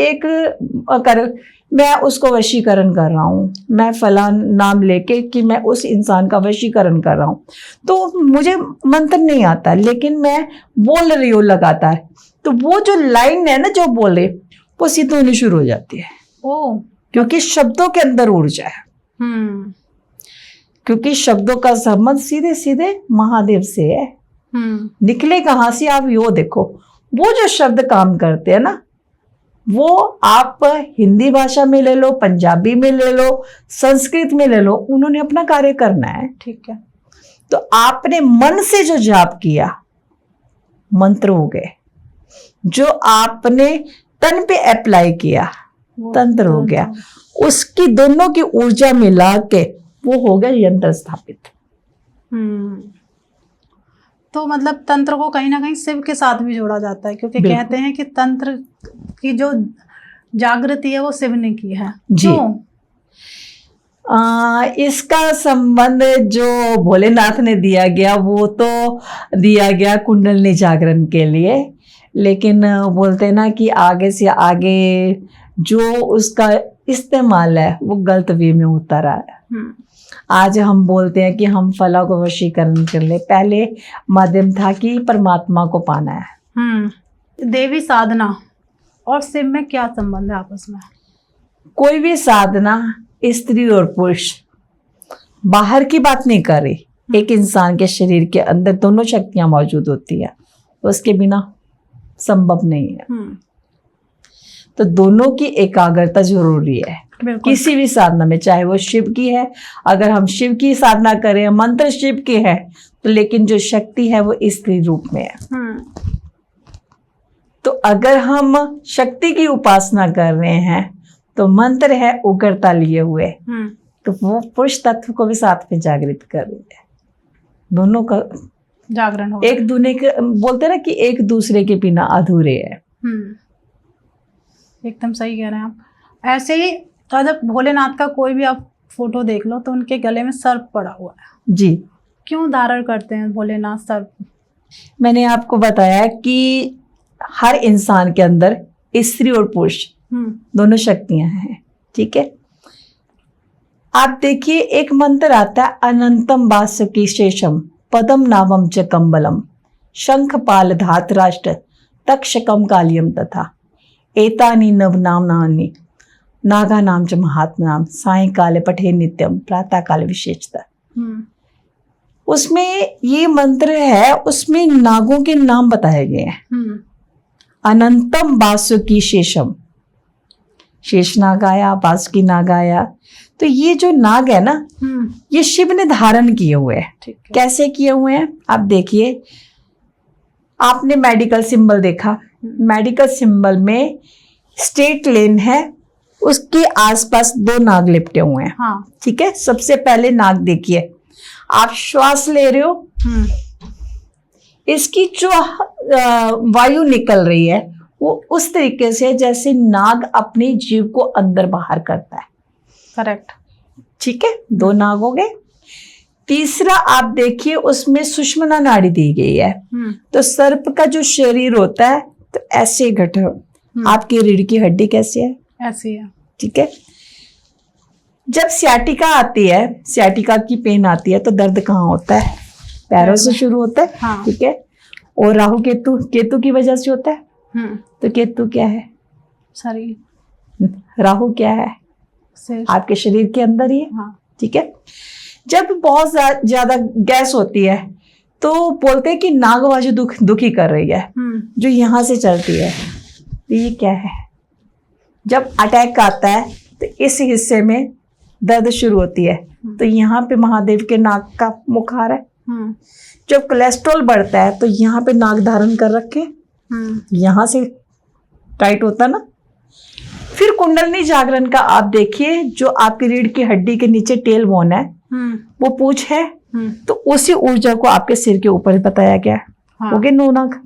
मैं उसको वशीकरण कर रहा हूँ, मैं फलां नाम लेके कि मैं उस इंसान का वशीकरण कर रहा हूँ, तो मुझे मंत्र नहीं आता, लेकिन मैं बोल रही हूँ लगातार, तो वो जो लाइन है ना जो बोले, वो सिद्ध होनी शुरू हो जाती है। ओ, क्योंकि शब्दों के अंदर ऊर्जा है। क्योंकि शब्दों का संबंध सीधे सीधे महादेव से है। निकले कहाँ से, आप यो देखो, वो जो शब्द काम करते हैं ना, वो आप हिंदी भाषा में ले लो, पंजाबी में ले लो, संस्कृत में ले लो, उन्होंने अपना कार्य करना है। ठीक है। तो आपने मन से जो जाप किया, मंत्र हो गए। जो आपने तन पे अप्लाई किया, तंत्र हो गया। उसकी दोनों की ऊर्जा मिला के वो हो गया यंत्र स्थापित। तो मतलब तंत्र को कहीं ना कहीं शिव के साथ भी जोड़ा जाता है, क्योंकि कहते हैं कि तंत्र की जो जागृति है वो शिव ने की है। जी। इसका संबंध जो भोलेनाथ ने दिया गया, वो तो दिया गया कुंडलनी जागरण के लिए, लेकिन बोलते हैं ना कि आगे से आगे जो उसका इस्तेमाल है वो गलत वे में होता रहा है। आज हम बोलते हैं कि हम फला को वशीकरण कर ले, पहले माध्यम था कि परमात्मा को पाना है। देवी साधना और शिव में क्या संबंध है आपस में? कोई भी साधना स्त्री और पुरुष, बाहर की बात नहीं कर रही, एक इंसान के शरीर के अंदर दोनों शक्तियां मौजूद होती है, उसके बिना संभव नहीं है। तो दोनों की एकाग्रता जरूरी है किसी भी साधना में, चाहे वो शिव की है। अगर हम शिव की साधना करें, मंत्र शिव के हैं, तो लेकिन जो शक्ति है वो स्त्री रूप में है। तो अगर हम शक्ति की उपासना कर रहे हैं तो मंत्र है उग्रता लिए हुए, तो वो पुरुष तत्व को भी साथ में जागृत कर रही है। दोनों का जागरण हो, एक दूसरे के, बोलते ना कि एक दूसरे के बिना अधूरे है। एकदम सही कह रहे हैं आप। ऐसे ही जब भोलेनाथ का कोई भी आप फोटो देख लो तो उनके गले में सर्प पड़ा हुआ है। जी। क्यों धारण करते हैं भोलेनाथ सर्प? मैंने आपको बताया कि हर इंसान के अंदर स्त्री और पुरुष दोनों शक्तियां हैं। ठीक है, आप देखिए एक मंत्र आता है, अनंतम वासुकी शेषम पदम नामम च कम्बलम शंख पाल धातराष्ट्र तक्षकम कालियम तथा एतानी नव नामनानि नागा नाम च महात्मा नाम साय काले पठे नित्यम प्रातः काल विशेषता। उसमें ये मंत्र है, उसमें नागों के नाम बताए गए हैं। अनंतम वासुकी शेषम, शेष नाग आया, वासुकी नाग आया। तो ये जो नाग है ना, ये शिव ने धारण किए हुए हैं। कैसे किए हुए हैं आप देखिए, आपने मेडिकल सिंबल देखा, मेडिकल सिंबल में स्ट्रेट लेन है, उसके आसपास दो नाग लिपटे हुए हैं। हाँ। ठीक है, सबसे पहले नाग देखिए, आप श्वास ले रहे हो, इसकी जो वायु निकल रही है वो उस तरीके से जैसे नाग अपने जीव को अंदर बाहर करता है। करेक्ट। ठीक है, दो नाग हो गए। तीसरा आप देखिए, उसमें सुषुम्ना नाड़ी दी गई है। तो सर्प का जो शरीर होता है तो ऐसे गठर, आपकी रीढ़ की हड्डी कैसी है? ऐसी है। ठीक है, जब सियाटिका आती है, सियाटिका की पेन आती है, तो दर्द कहाँ होता है? पैरों से शुरू होता है। हाँ। ठीक है, और राहु केतु, केतु की वजह से होता है। तो केतु क्या है? शरीर। राहु क्या है? आपके शरीर के अंदर ही है। हाँ। ठीक है, जब बहुत ज्यादा गैस होती है तो बोलते हैं कि नागवाजी दुखी कर रही है, जो यहाँ से चलती है। तो ये क्या है? जब अटैक आता है तो इस हिस्से में दर्द शुरू होती है, तो यहाँ पे महादेव के नाक का मुखार है। जब कोलेस्ट्रॉल बढ़ता है तो यहाँ पे नाक धारण कर रखे, यहाँ से टाइट होता ना। फिर कुंडलनी जागरण का आप देखिए, जो आपकी रीढ़ की हड्डी के नीचे टेल बोन है, वो पूंछ है, तो उसी ऊर्जा को आपके सिर के ऊपर बताया गया है। हाँ। हो गए 9 नाक।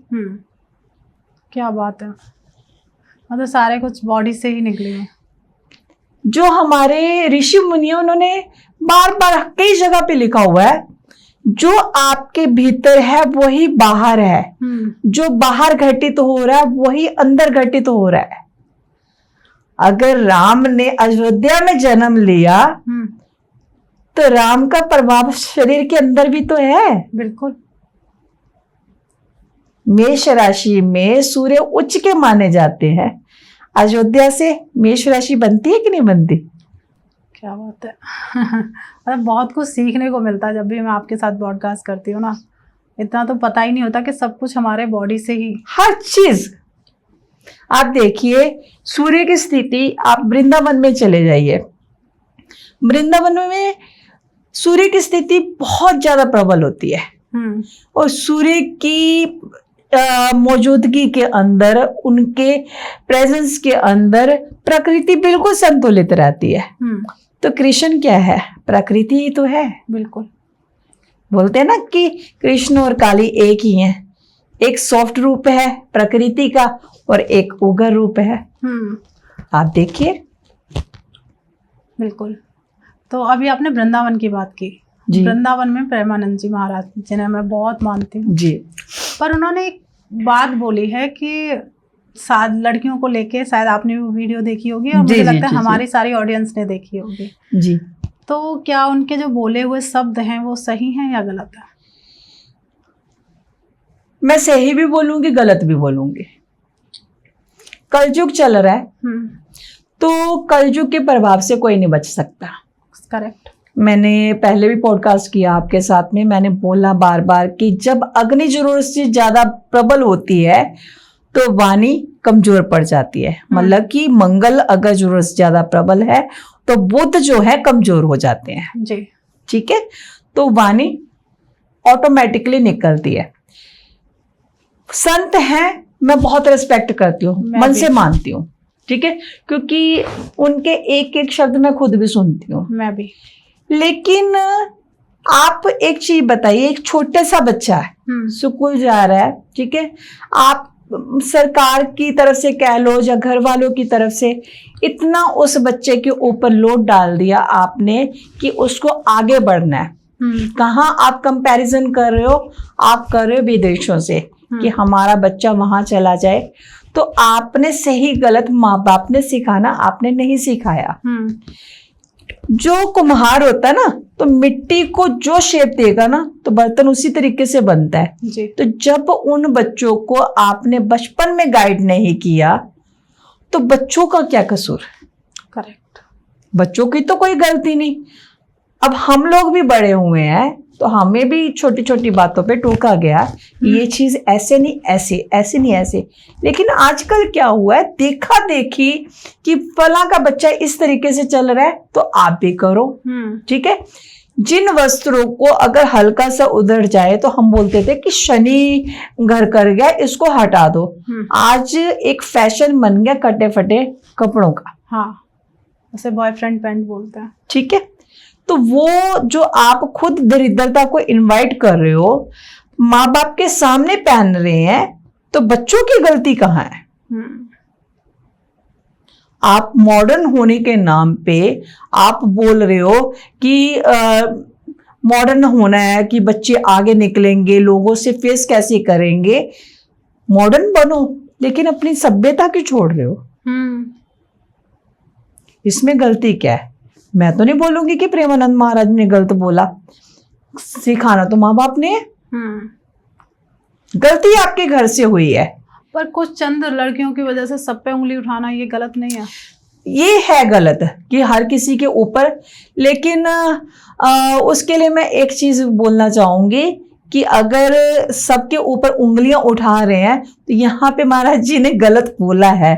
क्या बात है, मतलब सारे कुछ बॉडी से ही निकले हैं। जो हमारे ऋषि मुनियों, उन्होंने बार बार कई जगह पे लिखा हुआ है, जो आपके भीतर है वही बाहर है, जो बाहर घटित हो रहा है वही अंदर घटित हो रहा है। अगर राम ने अयोध्या में जन्म लिया तो राम का प्रभाव शरीर के अंदर भी तो है। बिल्कुल। मेष राशि में सूर्य उच्च के माने जाते हैं। अयोध्या से मेष राशि बनती है कि नहीं बनती? क्या बात है। मतलब बहुत कुछ सीखने को मिलता है जब भी मैं आपके साथ ब्रॉडकास्ट करती हूँ ना। इतना तो पता ही नहीं होता कि सब कुछ हमारे बॉडी से ही, हर चीज। आप देखिए सूर्य की स्थिति, आप वृंदावन में चले जाइए, वृंदावन में सूर्य की स्थिति बहुत ज्यादा प्रबल होती है। और सूर्य की मौजूदगी के अंदर, उनके प्रेजेंस के अंदर प्रकृति बिल्कुल संतुलित रहती है। तो कृष्ण क्या है? प्रकृति ही तो है। बिल्कुल। बोलते हैं ना कि कृष्ण और काली एक ही हैं। एक सॉफ्ट रूप है प्रकृति का और एक उग्र रूप है। आप देखिए। बिल्कुल। तो अभी आपने वृंदावन की बात की। वृंदावन में प्रेमानंद जी महाराज, जिन्हें मैं बहुत मानती हूँ जी, पर उन्होंने एक बात बोली है कि लड़कियों को लेके, शायद आपने वो वीडियो देखी होगी और मुझे लगता है हमारी सारी ऑडियंस ने देखी होगी जी। तो क्या उनके जो बोले हुए शब्द हैं वो सही हैं या गलत है? मैं सही भी बोलूंगी, गलत भी बोलूंगी। कलयुग चल रहा है, तो कलयुग के प्रभाव से कोई नहीं बच सकता। करेक्ट। मैंने पहले भी पॉडकास्ट किया आपके साथ में, मैंने बोला बार बार कि जब अग्नि जरूरत से ज्यादा प्रबल होती है तो वाणी कमजोर पड़ जाती है। मतलब कि मंगल अगर जरूरत से ज्यादा प्रबल है तो बुध जो है कमजोर हो जाते हैं जी। ठीक है, तो वाणी ऑटोमेटिकली निकलती है। संत हैं, मैं बहुत रिस्पेक्ट करती हूँ, मन से मानती हूँ, ठीक है, क्योंकि उनके एक एक शब्द मैं खुद भी सुनती हूँ। मैं भी। लेकिन आप एक चीज बताइए, एक छोटा सा बच्चा है, स्कूल जा रहा है, ठीक है, आप सरकार की तरफ से कह लो या घर वालों की तरफ से इतना उस बच्चे के ऊपर लोड डाल दिया आपने कि उसको आगे बढ़ना है। कहाँ आप कंपैरिजन कर रहे हो? आप कर रहे हो विदेशों से कि हमारा बच्चा वहां चला जाए। तो आपने सही गलत माँ बाप ने सिखाना, आपने नहीं सिखाया। जो कुम्हार होता है ना, तो मिट्टी को जो शेप देगा ना तो बर्तन उसी तरीके से बनता है जी। तो जब उन बच्चों को आपने बचपन में गाइड नहीं किया तो बच्चों का क्या कसूर? करेक्ट। बच्चों की तो कोई गलती नहीं। अब हम लोग भी बड़े हुए हैं तो हमें भी छोटी छोटी बातों पे टोका गया, ये चीज ऐसे नहीं ऐसे, ऐसे नहीं ऐसे। लेकिन आजकल क्या हुआ है, देखा देखी कि फला का बच्चा इस तरीके से चल रहा है तो आप भी करो। ठीक है, जिन वस्त्रों को अगर हल्का सा उधर जाए तो हम बोलते थे कि शनि घर कर गया, इसको हटा दो। आज एक फैशन बन गया कटे फटे कपड़ों का। हाँ, उसे बॉयफ्रेंड पैंट बोलते हैं। ठीक है, तो वो जो आप खुद दरिद्रता को इनवाइट कर रहे हो, माँ बाप के सामने पहन रहे हैं, तो बच्चों की गलती कहाँ है? आप मॉडर्न होने के नाम पे आप बोल रहे हो कि मॉडर्न होना है कि बच्चे आगे निकलेंगे, लोगों से फेस कैसे करेंगे। मॉडर्न बनो, लेकिन अपनी सभ्यता क्यों छोड़ रहे हो? इसमें गलती क्या है? मैं तो नहीं बोलूंगी कि प्रेमानंद महाराज ने गलत बोला, सिखाना तो माँ बाप ने है। गलती आपके घर से हुई है। पर कुछ चंद लड़कियों की वजह से सब पे उंगली उठाना ये गलत नहीं है? ये है गलत कि हर किसी के ऊपर, लेकिन उसके लिए मैं एक चीज बोलना चाहूंगी कि अगर सबके ऊपर उंगलियां उठा रहे हैं तो यहाँ पे महाराज जी ने गलत बोला है,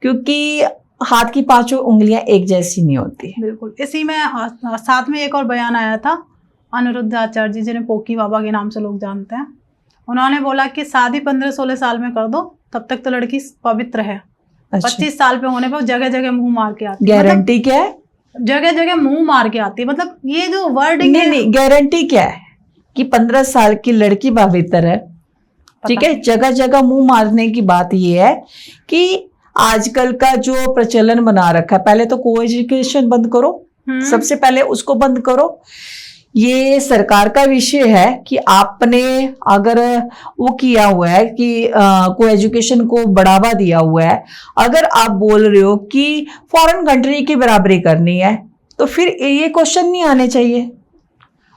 क्योंकि हाथ की पांचों उंगलियां एक जैसी नहीं होती। बिल्कुल। इसी में साथ में एक और बयान आया था अनिरुद्ध आचार्य जी, जिन्हें पोकी बाबा के नाम से लोग जानते हैं। उन्होंने बोला कि शादी 15-16 साल में कर दो, तब तक तो लड़की पवित्र है। अच्छा। 25 साल पे होने पर जगह जगह मुंह मार के आती है। गारंटी क्या है? जगह जगह मुंह मार के आती है, मतलब ये जो वर्डिंग नहीं, गारंटी क्या है कि 15 साल की लड़की पवित्र है? ठीक है, जगह जगह मुंह मारने की बात ये है कि आजकल का जो प्रचलन बना रखा है, पहले तो को एजुकेशन बंद करो, सबसे पहले उसको बंद करो। ये सरकार का विषय है कि आपने अगर वो किया हुआ है कि को एजुकेशन को बढ़ावा दिया हुआ है, अगर आप बोल रहे हो कि फॉरेन कंट्री की बराबरी करनी है, तो फिर ये क्वेश्चन नहीं आने चाहिए।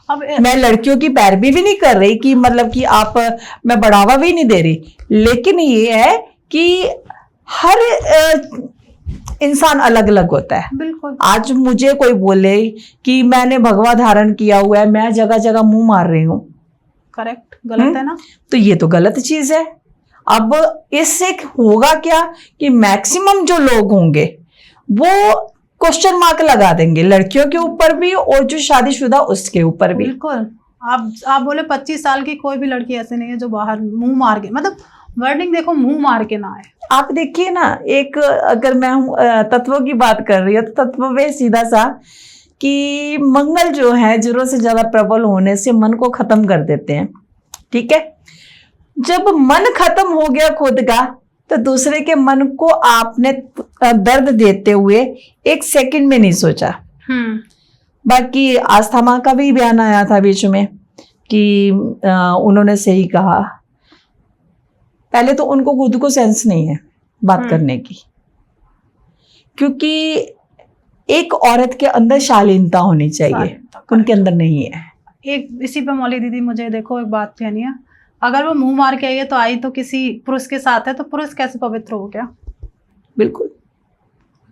अब मैं लड़कियों की पैरवी भी नहीं कर रही कि मतलब कि आप, मैं बढ़ावा भी नहीं दे रही, लेकिन ये है कि हर इंसान अलग अलग होता है। बिल्कुल। आज मुझे कोई बोले कि मैंने भगवा धारण किया हुआ है, मैं जगह जगह मुंह मार रही हूँ, करेक्ट, गलत है ना? तो ये तो गलत चीज है। अब इससे होगा क्या कि मैक्सिमम जो लोग होंगे वो क्वेश्चन मार्क लगा देंगे, लड़कियों के ऊपर भी और जो शादीशुदा उसके ऊपर भी। बिल्कुल। आप बोले 25 साल की कोई भी लड़की ऐसे नहीं है जो बाहर मुंह मार के, मतलब वर्डिंग देखो, मुंह मार के ना आए। आप देखिए ना, एक अगर मैं तत्वों की बात कर रही हूँ तो तत्व में सीधा सा कि मंगल जो है जरूरत से ज्यादा प्रबल होने से मन को खत्म कर देते हैं। ठीक है, जब मन खत्म हो गया खुद का, तो दूसरे के मन को आपने दर्द देते हुए एक सेकंड में नहीं सोचा। बाकी आस्था माँ का भी बयान आया था बीच में कि उन्होंने सही कहा, पहले तो उनको खुद को सेंस नहीं है बात करने की, क्योंकि एक औरत के अंदर शालीनता होनी चाहिए, उनके अंदर नहीं है। एक इसी पे मौली दीदी, मुझे देखो एक बात कहनी है, अगर वो मुंह मार के आई है तो आई तो किसी पुरुष के साथ है, तो पुरुष कैसे पवित्र हो गया? बिल्कुल।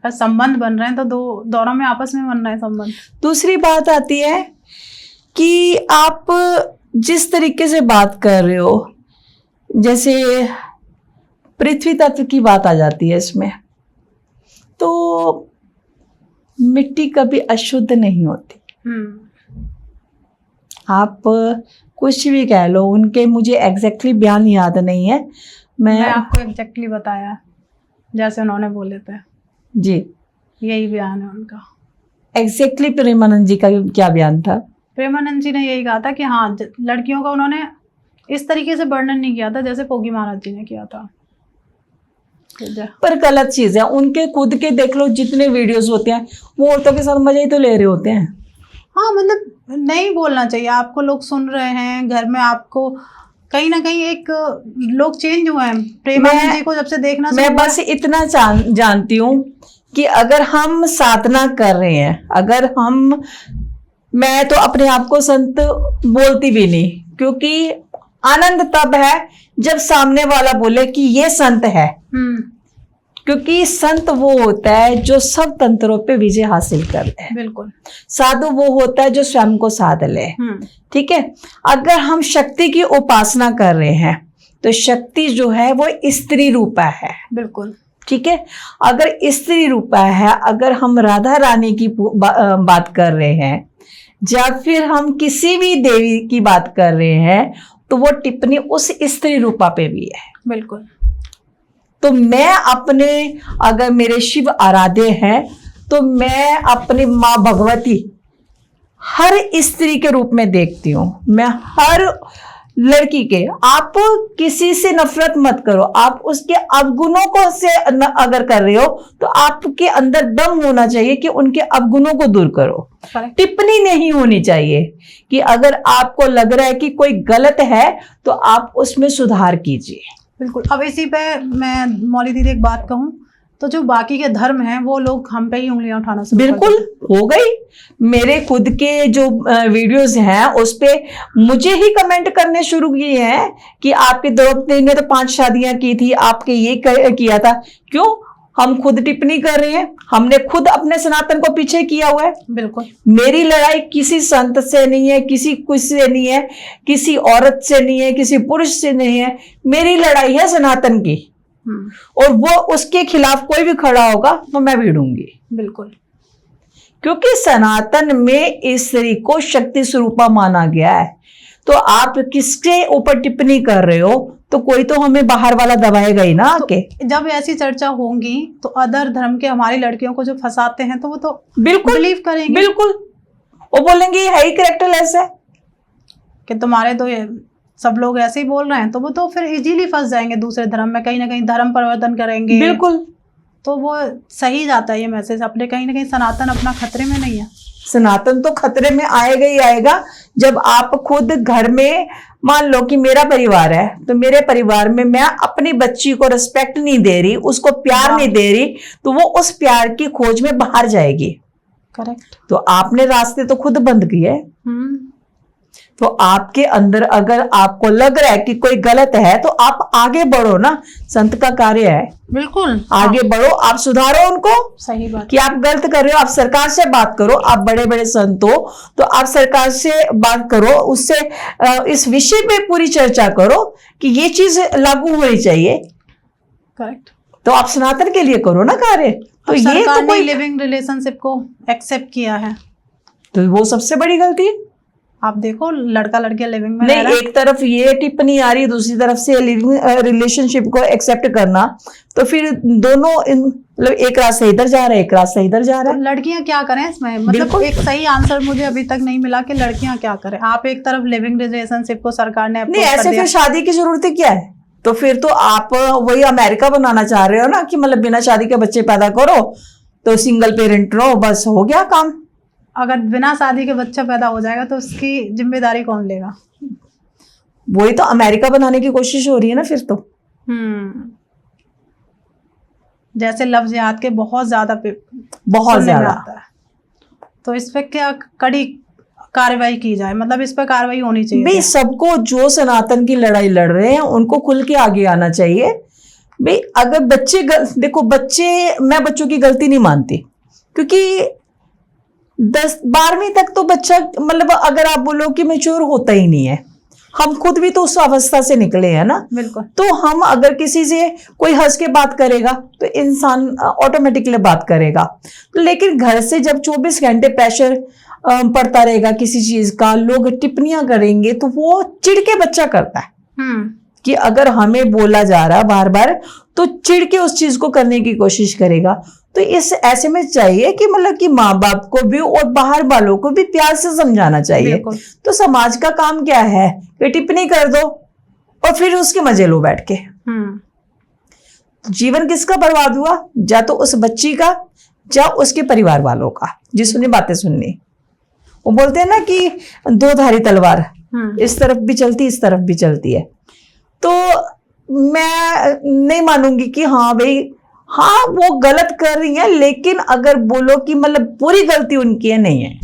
अगर संबंध बन रहे हैं तो दोनों में आपस में बन रहे हैं संबंध। दूसरी बात आती है कि आप जिस तरीके से बात कर रहे हो, जैसे पृथ्वी तत्व की बात आ जाती है इसमें, तो मिट्टी कभी अशुद्ध नहीं होती। आप कुछ भी कह लो, उनके मुझे एग्जैक्टली बयान याद नहीं है, मैं आपको एग्जैक्टली बताया जैसे उन्होंने बोले थे जी, यही बयान है उनका। एग्जैक्टली प्रेमानंद जी का क्या बयान था? प्रेमानंद जी ने यही कहा था कि हाँ, लड़कियों का उन्होंने इस तरीके से वर्णन नहीं किया था जैसे पोगी महाराज जी ने किया था। पर गलत चीज है, उनके खुद के देख लो जितने वीडियोस होते हैं, वो औरतों के साथ मजा ही तो ले रहे होते हैं। हाँ, मतलब नहीं बोलना चाहिए, आपको लोग सुन रहे हैं घर में, आपको कहीं ना कहीं एक लोग चेंज हुए हैं प्रेमानंद जी को जब से देखना। मैं बस इतना जानती हूँ कि अगर हम साधना कर रहे हैं, अगर हम, मैं तो अपने आप को संत बोलती भी नहीं, क्योंकि आनंद तब है जब सामने वाला बोले कि ये संत है। क्योंकि संत वो होता है जो सब तंत्रों पे विजय हासिल कर ले। बिल्कुल। साधु वो होता है जो स्वयं को साध ले। ठीक है, अगर हम शक्ति की उपासना कर रहे हैं तो शक्ति जो है वो स्त्री रूपा है। बिल्कुल। ठीक है, अगर स्त्री रूपा है, अगर हम राधा रानी की बात कर रहे हैं या फिर हम किसी भी देवी की बात कर रहे हैं, तो वो टिप्पणी उस स्त्री रूपा पे भी है। बिल्कुल। तो मैं अपने, अगर मेरे शिव आराध्य हैं, तो मैं अपनी माँ भगवती हर स्त्री के रूप में देखती हूँ। मैं हर लड़की के, आप किसी से नफरत मत करो, आप उसके अवगुणों को से अगर कर रहे हो तो आपके अंदर दम होना चाहिए कि उनके अवगुणों को दूर करो। टिप्पणी नहीं होनी चाहिए कि अगर आपको लग रहा है कि कोई गलत है तो आप उसमें सुधार कीजिए। बिल्कुल। अब इसी पे मैं मौली दीदी एक बात कहूँ, तो जो बाकी के धर्म हैं वो लोग हम पे ही उंगलियां उठाना शुरू बिल्कुल हो गई। मेरे खुद के जो वीडियोस हैं उस पे मुझे ही कमेंट करने शुरू किए हैं कि आपकी द्रौपदी ने तो 5 शादियां की थी, आपके ये किया था। क्यों? हम खुद टिप्पणी कर रहे हैं, हमने खुद अपने सनातन को पीछे किया हुआ है। बिल्कुल। मेरी लड़ाई किसी संत से नहीं है, किसी कुछ से नहीं है, किसी औरत से नहीं है, किसी पुरुष से नहीं है, मेरी लड़ाई है सनातन की। और वो उसके खिलाफ कोई भी खड़ा होगा तो मैं भिड़ूंगी। बिल्कुल। क्योंकि सनातन में स्त्री को शक्ति स्वरूपा माना गया है। तो आप किसके ऊपर टिप्पणी कर रहे हो, तो कोई तो हमें बाहर वाला दबाएगा ही ना आके। तो जब ऐसी चर्चा होंगी तो अदर धर्म के हमारी लड़कियों को जो फंसाते हैं तो वो तो बिल्कुल बिलीव करेंगे। बिल्कुल, वो बोलेंगे है ही कैरेक्टर ऐसा है कि तुम्हारे तो ये सब लोग ऐसे ही बोल रहे हैं, तो वो तो फिर इजीली फंस जाएंगे दूसरे धर्म में, कहीं ना कहीं धर्म परिवर्तन करेंगे। बिल्कुल। तो वो सही जाता है ये मैसेज अपने, कहीं ना कहीं सनातन अपना खतरे में नहीं है। सनातन तो खतरे में आएगा ही आएगा जब आप खुद घर में, मान लो कि मेरा परिवार है, तो मेरे परिवार में मैं अपनी बच्ची को रिस्पेक्ट नहीं दे रही, उसको प्यार नहीं दे रही, तो वो उस प्यार की खोज में बाहर जाएगी। करेक्ट। तो आपने रास्ते तो खुद बंद किए। तो आपके अंदर अगर आपको लग रहा है कि कोई गलत है तो आप आगे बढ़ो ना, संत का कार्य है। बिल्कुल। आगे बढ़ो, आप सुधारो उनको। सही बात कि आप गलत कर रहे हो, आप सरकार से बात करो, आप बड़े बड़े संत हो तो आप सरकार से बात करो, उससे इस विषय पे पूरी चर्चा करो कि ये चीज लागू होनी चाहिए। करेक्ट। तो आप सनातन के लिए करो ना कार्य। तो ये सरकार तो ने कोई लिविंग रिलेशनशिप को एक्सेप्ट किया है, तो वो सबसे बड़ी गलती है। आप देखो लड़का लड़कियां लिविंग में नहीं, एक तरफ ये टिप्पणी आ रही है, दूसरी तरफ से लिविंग रिलेशनशिप को एक्सेप्ट करना, तो फिर दोनों मतलब एक रास्ता इधर जा रहा है, एक रास्ता इधर जा रहा है। तो लड़कियां क्या करें इसमें, मतलब एक सही आंसर मुझे अभी तक नहीं मिला कि लड़कियां क्या करें। आप एक तरफ लिविंग रिलेशनशिप को सरकार ने नहीं, ऐसे फिर शादी की जरूरत क्या है। तो फिर तो आप वही अमेरिका बनाना चाह रहे हो ना, कि मतलब बिना शादी के बच्चे पैदा करो, तो सिंगल पेरेंट रहो, बस हो गया काम। अगर बिना शादी के बच्चा पैदा हो जाएगा तो उसकी जिम्मेदारी कौन लेगा। वही तो अमेरिका बनाने की कोशिश हो रही है ना फिर तो। जैसे लव जिहाद के बहुत ज्यादा आता है, तो इस पे क्या कड़ी कार्रवाई की जाए, मतलब इस पे कार्रवाई होनी चाहिए भाई। सबको जो सनातन की लड़ाई लड़ रहे हैं उनको खुल के आगे आना चाहिए भाई। अगर बच्चे देखो, मैं बच्चों की गलती नहीं मानती, क्योंकि 10-12वीं तक तो बच्चा, मतलब अगर आप बोलो कि मैच्योर होता ही नहीं है। हम खुद भी तो उस अवस्था से निकले हैं ना। बिल्कुल। तो हम अगर किसी से कोई हंस के बात करेगा तो इंसान ऑटोमेटिकली बात करेगा, लेकिन घर से जब 24 घंटे प्रेशर पड़ता रहेगा किसी चीज का, लोग टिप्पणियां करेंगे, तो वो चिढ़ के बच्चा करता है। कि अगर हमें बोला जा रहा बार बार तो चिढ़ के उस चीज को करने की कोशिश करेगा। तो इस ऐसे में चाहिए कि मतलब कि माँ बाप को भी और बाहर वालों को भी प्यार से समझाना चाहिए। तो समाज का काम क्या है कि टिप्पणी कर दो और फिर उसके मजे लो बैठ के। जीवन किसका बर्बाद हुआ, या तो उस बच्ची का या उसके परिवार वालों का, जिसने बातें सुननी। वो बोलते हैं ना कि दो धारी तलवार, इस तरफ भी चलती इस तरफ भी चलती है। तो मैं नहीं मानूंगी कि हाँ भाई, हाँ वो गलत कर रही है, लेकिन अगर बोलो कि मतलब पूरी गलती उनकी है, नहीं है।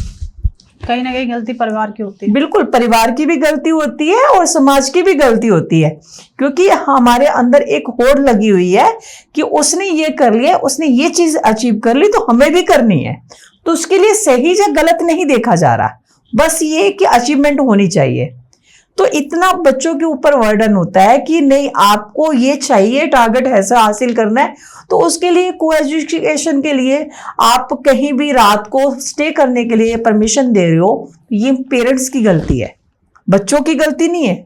कहीं ना कहीं गलती परिवार की होती है। बिल्कुल, परिवार की भी गलती होती है और समाज की भी गलती होती है, क्योंकि हमारे अंदर एक होड़ लगी हुई है कि उसने ये कर लिया, उसने ये चीज अचीव कर ली, तो हमें भी करनी है। तो उसके लिए सही या गलत नहीं देखा जा रहा, बस ये कि अचीवमेंट होनी चाहिए। तो इतना बच्चों के ऊपर वर्डन होता है कि नहीं, आपको ये चाहिए, टारगेट ऐसा हासिल करना है। तो उसके लिए को एजुकेशन के लिए आप कहीं भी रात को स्टे करने के लिए परमिशन दे रहे हो, ये पेरेंट्स की गलती है, बच्चों की गलती नहीं है।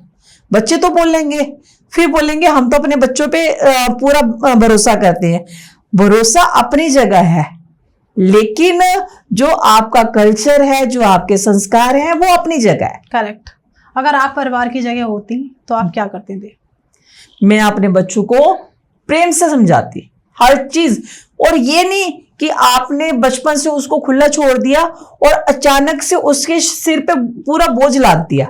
बच्चे तो बोलेंगे, फिर बोलेंगे हम तो अपने बच्चों पे पूरा भरोसा करते हैं। भरोसा अपनी जगह है, लेकिन जो आपका कल्चर है, जो आपके संस्कार हैं, वो अपनी जगह है। करेक्ट। अगर आप परिवार की जगह होती तो आप क्या करते थे? मैं अपने बच्चों को प्रेम से समझाती हर चीज, और ये नहीं कि आपने बचपन से उसको खुला छोड़ दिया और अचानक से उसके सिर पे पूरा बोझ लाद दिया।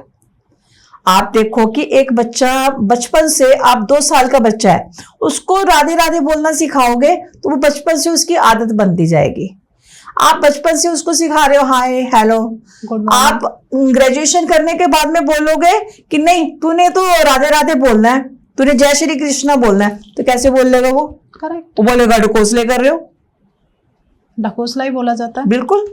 आप देखो कि एक बच्चा बचपन से, आप 2 साल का बच्चा है, उसको राधे राधे बोलना सिखाओगे तो वो बचपन से उसकी आदत बनती जाएगी। आप बचपन से उसको सिखा रहे हो हाय हेलो, आप ग्रेजुएशन करने के बाद में बोलोगे कि नहीं तूने तो राधे राधे बोलना है, तूने जय श्री कृष्णा बोलना है तो कैसे बोल लेगा वो? करेक्ट। वो बोलेगा ढकोसले कर रहे हो। ढकोसला ही बोला जाता है। बिल्कुल।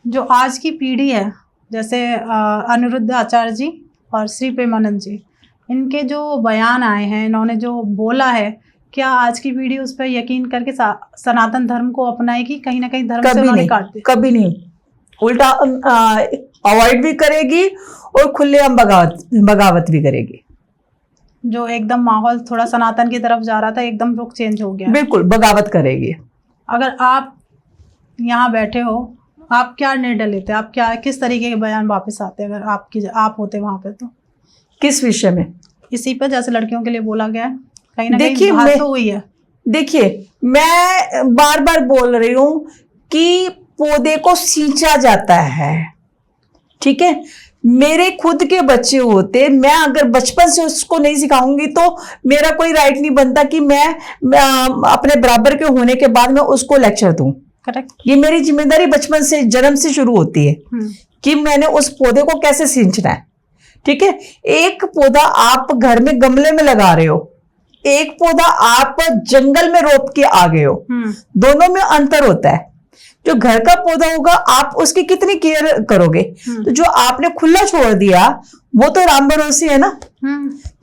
जो आज की पीढ़ी है, जैसे अनिरुद्ध आचार्य जी और श्री प्रेमानंद जी, इनके जो बयान आए हैं, इन्होंने जो बोला है, क्या आज की पीढ़ी उस पर यकीन करके सनातन धर्म को अपनाएगी? कहीं ना कहीं धर्म से उन्होंने काट दिया। कभी नहीं, उल्टा अवॉइड भी करेगी और खुलेआम बगावत भी करेगी। जो एकदम माहौल थोड़ा सनातन की तरफ जा रहा था, एकदम रुख चेंज हो गया। बिल्कुल बगावत करेगी। अगर आप यहाँ बैठे हो, आप क्या निर्णय लेते? आप क्या, किस तरीके के बयान वापस आते अगर आप होते वहां पे? तो किस विषय में? इसी पर, जैसे लड़कियों के लिए बोला गया है, कहीं ना देखिए, कहीं बात तो हुई है। देखिए, मैं बार बार बोल रही हूं कि पौधे को सींचा जाता है, ठीक है। मेरे खुद के बच्चे होते, मैं अगर बचपन से उसको नहीं सिखाऊंगी तो मेरा कोई राइट नहीं बनता कि मैं अपने बराबर के होने के बाद मैं उसको लेक्चर दूं। करेक्ट। ये मेरी जिम्मेदारी बचपन से, जन्म से शुरू होती है कि मैंने उस पौधे को कैसे सींचना है, ठीक है। एक पौधा आप घर में गमले में लगा रहे हो, एक पौधा आप जंगल में रोप के आ गए हो, दोनों में अंतर होता है। जो घर का पौधा होगा आप उसकी कितनी केयर करोगे, तो जो आपने खुला छोड़ दिया वो तो राम भरोसे है ना,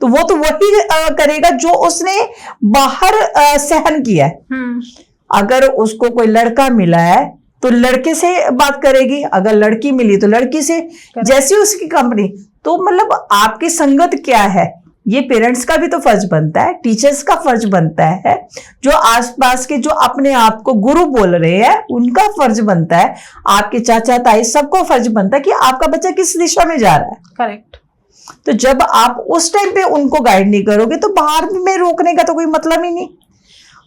तो वो तो वही करेगा जो उसने बाहर सहन किया है। अगर उसको कोई लड़का मिला है तो लड़के से बात करेगी, अगर लड़की मिली तो लड़की से, जैसी उसकी कंपनी। तो मतलब आपकी संगत क्या है, ये पेरेंट्स का भी तो फर्ज बनता है, टीचर्स का फर्ज बनता है, जो आसपास के जो अपने आप को गुरु बोल रहे हैं उनका फर्ज बनता है, आपके चाचा ताई सबको फर्ज बनता है कि आपका बच्चा किस दिशा में जा रहा है। करेक्ट। तो जब आप उस टाइम पे उनको गाइड नहीं करोगे तो बाहर में रोकने का तो कोई मतलब ही नहीं।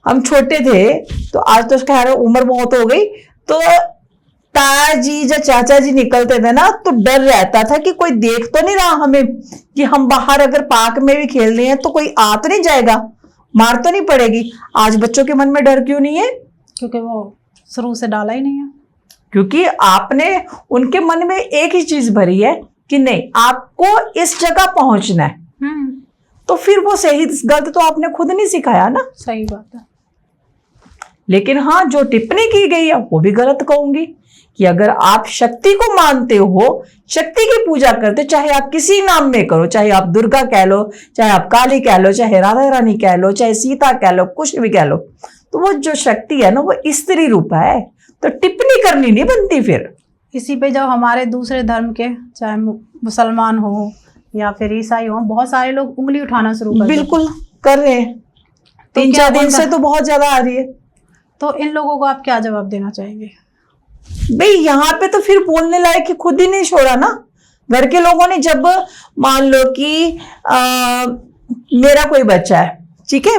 हम छोटे थे तो आज तो खैर उम्र बहुत हो गई, तो ताया जी या चाचा जी निकलते थे ना तो डर रहता था कि कोई देख तो नहीं रहा हमें, कि हम बाहर अगर पार्क में भी खेल रहे हैं तो कोई आ तो नहीं जाएगा, मार तो नहीं पड़ेगी। आज बच्चों के मन में डर क्यों नहीं है? क्योंकि वो शुरू से डाला ही नहीं है। क्योंकि आपने उनके मन में एक ही चीज भरी है कि नहीं आपको इस जगह पहुंचना है। तो फिर वो सही गलत तो आपने खुद नहीं सिखाया ना। सही बात है। लेकिन हाँ, जो टिप्पणी की गई है वो भी गलत कहूंगी कि अगर आप शक्ति को मानते हो, शक्ति की पूजा करते हो, चाहे आप किसी नाम में करो, चाहे आप दुर्गा कह लो, चाहे आप काली कह लो, चाहे राधा रानी कह लो, चाहे सीता कह लो, कुछ भी कह लो, तो वो जो शक्ति है ना वो स्त्री रूप है, तो टिप्पणी करनी नहीं बनती। फिर इसी पे जब हमारे दूसरे धर्म के, चाहे मुसलमान हो या फिर ईसाई हो, बहुत सारे लोग उंगली उठाना शुरू कर, बिल्कुल कर रहे हैं, 3-4 दिन से तो बहुत ज्यादा आ रही है। तो इन लोगों को आप क्या जवाब देना चाहेंगे? भाई यहाँ पे तो फिर बोलने लायक कि खुद ही नहीं छोड़ा ना। घर के लोगों ने जब मान लो कि मेरा कोई बच्चा है, ठीक है,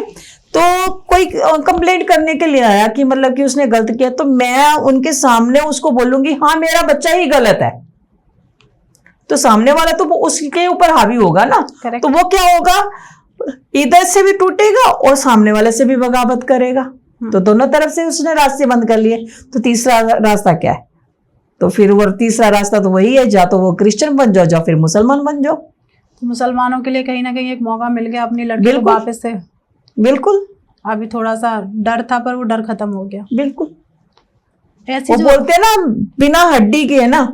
तो कोई कंप्लेंट करने के लिए आया कि मतलब कि उसने गलत किया, तो मैं उनके सामने उसको बोलूंगी हाँ मेरा बच्चा ही गलत है, तो सामने वाला तो वो उसके ऊपर हावी होगा ना। तो वो क्या होगा, इधर से भी टूटेगा और सामने वाले से भी बगावत करेगा, तो दोनों तरफ से उसने रास्ते बंद कर लिए। तो तीसरा रास्ता क्या है? तो फिर वो तीसरा रास्ता तो वही है, जा तो वो क्रिश्चियन बन जाओ, फिर मुसलमान बन जाओ। तो मुसलमानों के लिए कहीं ना कहीं एक मौका मिल गया अपनी लड़की को वापस से। बिल्कुल। अभी थोड़ा सा डर था पर वो डर खत्म हो गया। बिल्कुल। ऐसे वो बोलते हैं ना बिना हड्डी के है ना,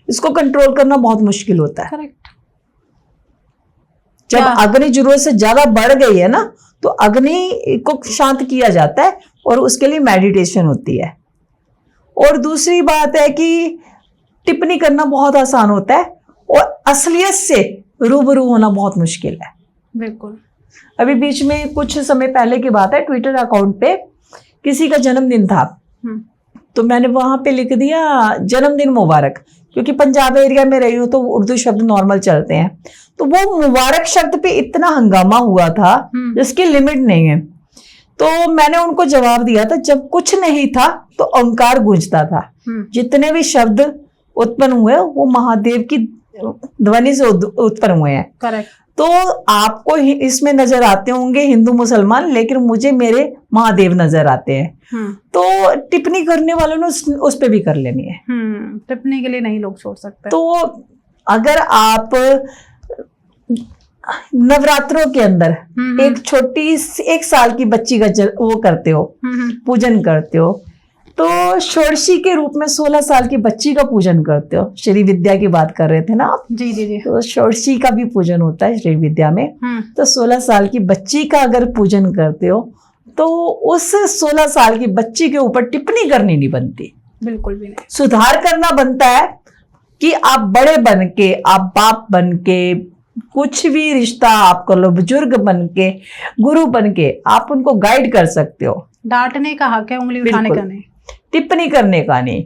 इसको कंट्रोल करना बहुत मुश्किल होता है। करेक्ट। जब अग्नि जरूरत से ज्यादा बढ़ गई है ना तो अग्नि को शांत किया जाता है और उसके लिए मेडिटेशन होती है। और दूसरी बात है कि टिप्पणी करना बहुत आसान होता है और असलियत से रूबरू होना बहुत मुश्किल है। बिल्कुल। अभी बीच में कुछ समय पहले की बात है, ट्विटर अकाउंट पे किसी का जन्मदिन था, तो मैंने वहां पे लिख दिया जन्मदिन मुबारक, क्योंकि पंजाब एरिया में रही हूँ तो उर्दू शब्द नॉर्मल चलते हैं। तो वो मुबारक शब्द पे इतना हंगामा हुआ था जिसकी लिमिट नहीं है। तो मैंने उनको जवाब दिया था, जब कुछ नहीं था तो ओंकार गूंजता था। जितने भी शब्द उत्पन्न हुए वो महादेव की ध्वनि से उत्पन्न हुए हैं। करेक्ट। तो आपको इसमें नजर आते होंगे हिंदू मुसलमान, लेकिन मुझे मेरे महादेव नजर आते हैं। तो टिप्पणी करने वालों ने उस पे भी कर लेनी है। टिप्पणी के लिए नहीं लोग छोड़ सकते। तो अगर आप नवरात्रों के अंदर एक छोटी 1 साल की बच्ची का वो करते हो, पूजन करते हो, तो षोडशी के रूप में 16 साल की बच्ची का पूजन करते हो। श्री विद्या की बात कर रहे थे ना आप? जी जी जी। तो षोडशी का भी पूजन होता है श्री विद्या में। तो 16 साल की बच्ची का अगर पूजन करते हो तो उस 16 साल की बच्ची के ऊपर टिप्पणी करनी नहीं बनती, बिल्कुल भी नहीं। सुधार करना बनता है कि आप बड़े बन के, आप बाप बन के, कुछ भी रिश्ता आप कर लो, बुजुर्ग बन के, गुरु बन के आप उनको गाइड कर सकते हो। डांटने का हक है, उंगली उठाने का नहीं, टिप्पणी करने का नहीं,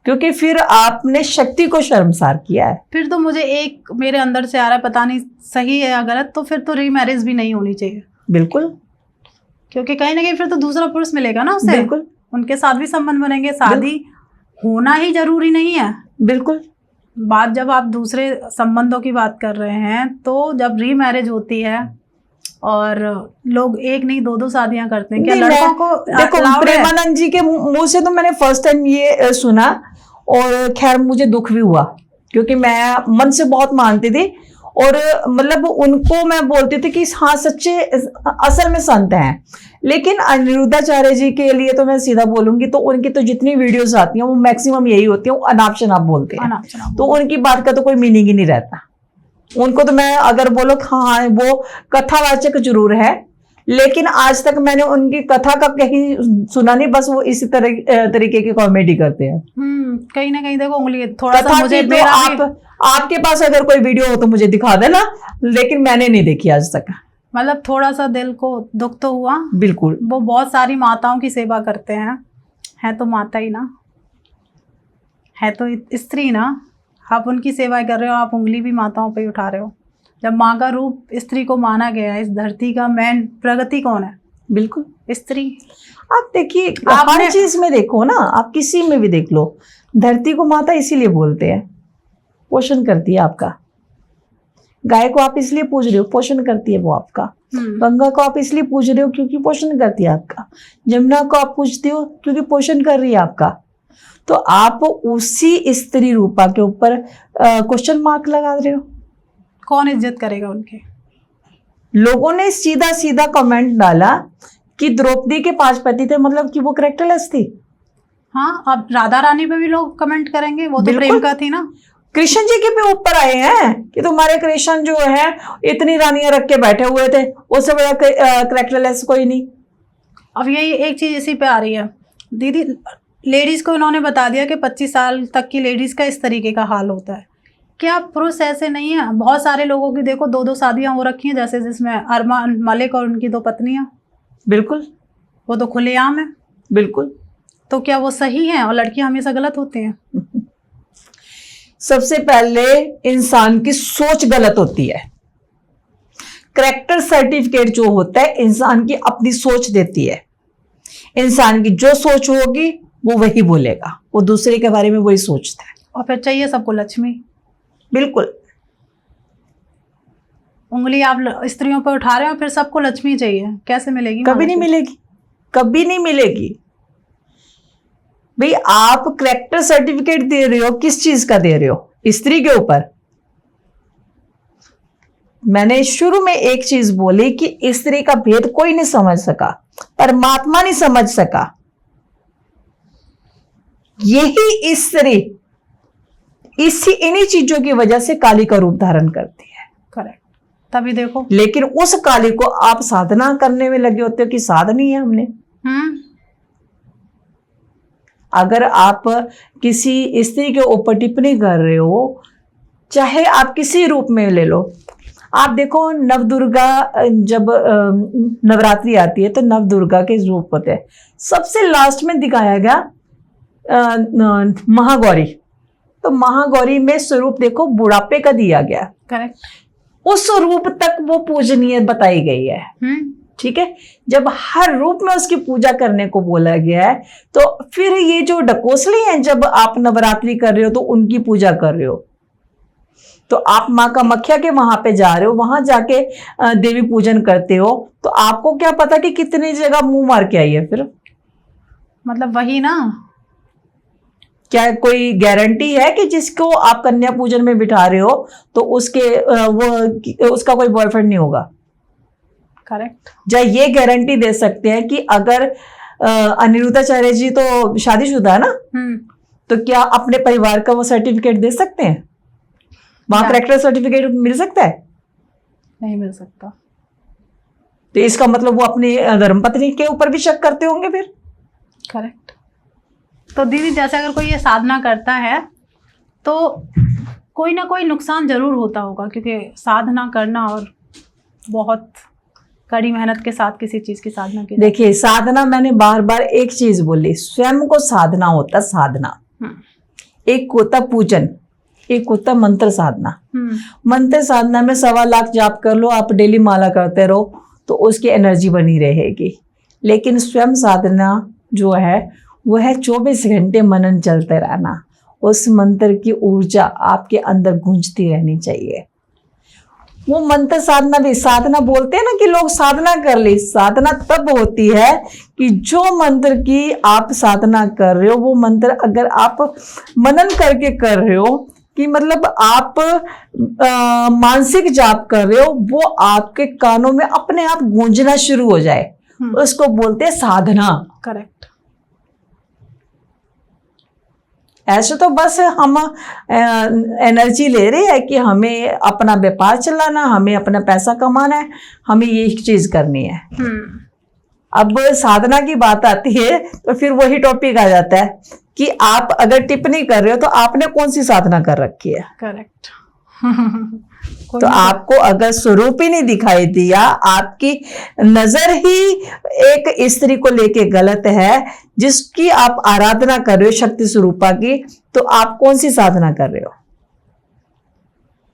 क्योंकि फिर आपने शक्ति को शर्मसार किया है। फिर तो मुझे एक मेरे अंदर से आ रहा है, पता नहीं सही है या गलत, तो फिर तो रीमैरिज भी नहीं होनी चाहिए। बिल्कुल, क्योंकि कहीं ना कहीं फिर तो दूसरा पुरुष मिलेगा ना उसे, बिल्कुल, उनके साथ भी संबंध बनेंगे। शादी होना ही जरूरी नहीं है। बिल्कुल। बात जब आप दूसरे संबंधों की बात कर रहे हैं, तो जब रीमैरिज होती है और लोग एक नहीं 2-2 शादियां करते हैं, क्या लड़कों को देखो प्रेमानंद जी के मुंह से तो मैंने फर्स्ट टाइम ये सुना, और खैर मुझे दुख भी हुआ, क्योंकि मैं मन से बहुत मानती थी और मतलब उनको मैं बोलती थी कि हाँ सच्चे असल में संत हैं। लेकिन अनिरुद्धाचार्य जी के लिए तो मैं सीधा बोलूंगी, तो उनकी तो जितनी वीडियोस आती हैं वो मैक्सिमम यही होती है, वो अनाप शनाप बोलते हैं, तो उनकी बात का तो कोई मीनिंग ही नहीं रहता। उनको तो मैं अगर बोलो हाँ वो कथावाचक जरूर है, लेकिन आज तक मैंने उनकी कथा का कहीं सुना नहीं, बस वो इसी तरीके की कॉमेडी करते हैं। कहीं ना कहीं देखो उंगली थोड़ा सा मुझे तो आपके पास अगर कोई वीडियो हो तो मुझे दिखा देना, लेकिन मैंने नहीं देखी आज तक। मतलब थोड़ा सा दिल को दुख तो हुआ। बिल्कुल। वो बहुत सारी माताओं की सेवा करते हैं, है तो माता ही ना, है तो स्त्री ना, आप उनकी सेवा कर रहे हो, आप उंगली भी माताओं पे उठा रहे हो। जब माँ का रूप स्त्री को माना गया है, इस धरती का मेन प्रगति कौन है? बिल्कुल स्त्री। आप देखिए, हर चीज में देखो ना, आप किसी में भी देख लो, धरती को माता इसीलिए बोलते हैं, पोषण करती है आपका। गाय को आप इसलिए पूज रहे हो, पोषण करती है वो आपका। गंगा को आप इसलिए पूज रहे हो क्योंकि पोषण करती है आपका। जमुना को आप पूजते हो क्योंकि पोषण कर रही है आपका। तो आप उसी स्त्री रूपा के ऊपर क्वेश्चन मार्क लगा रहे हो। कौन इज्जत करेगा उनके? लोगों ने सीधा सीधा कमेंट डाला कि द्रौपदी के 5 पति थे, मतलब कि वो कैरेक्टरलेस थी। हाँ, अब राधा रानी पे भी लोग कमेंट करेंगे, वो तो प्रेम का थी ना। कृष्ण जी के भी ऊपर आए हैं कि तुम्हारे कृष्ण जो है इतनी रानियां रख के बैठे हुए थे, उससे बड़ा कैरेक्टरलेस कोई नहीं। अब यही एक चीज इसी पे आ रही है दीदी, लेडीज को इन्होंने बता दिया कि 25 साल तक की लेडीज का इस तरीके का हाल होता है। क्या पुरुष ऐसे नहीं है? बहुत सारे लोगों की देखो 2-2 शादियां हो रखी हैं, जैसे जिसमें अरमान मलिक और उनकी 2 पत्नियां। बिल्कुल, वो तो खुलेआम है। बिल्कुल। तो क्या वो सही है और लड़कियां हमेशा गलत होती हैं? सबसे पहले इंसान की सोच गलत होती है। कैरेक्टर सर्टिफिकेट जो होता है इंसान की अपनी सोच देती है। इंसान की जो सोच होगी वो वही बोलेगा, वो दूसरे के बारे में वही सोचता है। और फिर चाहिए सबको लक्ष्मी। बिल्कुल। उंगली आप स्त्रियों पर उठा रहे हो, फिर सबको लक्ष्मी चाहिए, कैसे मिलेगी? कभी नहीं मिलेगी, कभी नहीं मिलेगी। भाई आप कैरेक्टर सर्टिफिकेट दे रहे हो, किस चीज का दे रहे हो? स्त्री के ऊपर। मैंने शुरू में एक चीज बोली कि स्त्री का भेद कोई नहीं समझ सका, परमात्मा नहीं समझ सका। यही स्त्री इन्हीं चीजों की वजह से काली का रूप धारण करती है। करेक्ट। तभी देखो, लेकिन उस काली को आप साधना करने में लगे होते हो कि साधनी है हमने। अगर आप किसी स्त्री के ऊपर टिप्पणी कर रहे हो, चाहे आप किसी रूप में ले लो। आप देखो नवदुर्गा, जब नवरात्रि आती है तो नवदुर्गा के रूप होते हैं। सबसे लास्ट में दिखाया गया महागौरी, तो महागौरी में स्वरूप देखो बुढ़ापे का दिया गया। करेक्ट। उस रूप तक वो पूजनीय बताई गई है। ठीक है, जब हर रूप में उसकी पूजा करने को बोला गया है, तो फिर ये जो डकोसली हैं, जब आप नवरात्रि कर रहे हो तो उनकी पूजा कर रहे हो, तो आप माँ कामाख्या के वहां पे जा रहे हो, वहां जाके देवी पूजन करते हो, तो आपको क्या पता कि कितनी जगह मुंह मार के आई है फिर। मतलब वही ना, क्या कोई गारंटी है कि जिसको आप कन्या पूजन में बिठा रहे हो तो उसका कोई बॉयफ्रेंड नहीं होगा? करेक्ट। या ये गारंटी दे सकते हैं कि अगर अनिरुद्धाचार्य जी तो शादीशुदा है ना, तो क्या अपने परिवार का वो सर्टिफिकेट दे सकते हैं? वहां करेक्टर सर्टिफिकेट मिल सकता है? नहीं मिल सकता। तो इसका मतलब वो अपनी धर्मपत्नी के ऊपर भी शक करते होंगे फिर। करेक्ट। तो दीदी जैसे अगर कोई ये साधना करता है तो कोई ना कोई नुकसान जरूर होता होगा, क्योंकि साधना करना और बहुत कड़ी मेहनत के साथ किसी चीज की साधना की। देखिए, साधना मैंने बार बार एक चीज बोली, स्वयं को साधना होता साधना। एक होता पूजन, एक होता मंत्र साधना। मंत्र साधना में 1.25 लाख जाप कर लो, आप डेली माला करते रहो तो उसकी एनर्जी बनी रहेगी। लेकिन स्वयं साधना जो है वो है 24 घंटे मनन चलते रहना, उस मंत्र की ऊर्जा आपके अंदर गूंजती रहनी चाहिए। वो मंत्र साधना भी, साधना बोलते हैं ना कि लोग साधना कर ली, साधना तब होती है कि जो मंत्र की आप साधना कर रहे हो वो मंत्र अगर आप मनन करके कर रहे हो, कि मतलब आप मानसिक जाप कर रहे हो, वो आपके कानों में अपने आप गूंजना शुरू हो जाए, उसको बोलते हैं साधना। करेक्ट। ऐसे तो बस हम एनर्जी ले रहे हैं कि हमें अपना व्यापार चलाना, हमें अपना पैसा कमाना है, हमें ये चीज करनी है। अब साधना की बात आती है तो फिर वही टॉपिक आ जाता है कि आप अगर टिप्पणी कर रहे हो तो आपने कौन सी साधना कर रखी है। करेक्ट। तो आपको अगर स्वरूप ही नहीं दिखाई दिया, आपकी नजर ही एक स्त्री को लेके गलत है जिसकी आप आराधना कर रहे हो शक्ति स्वरूपा की, तो आप कौन सी साधना कर रहे हो?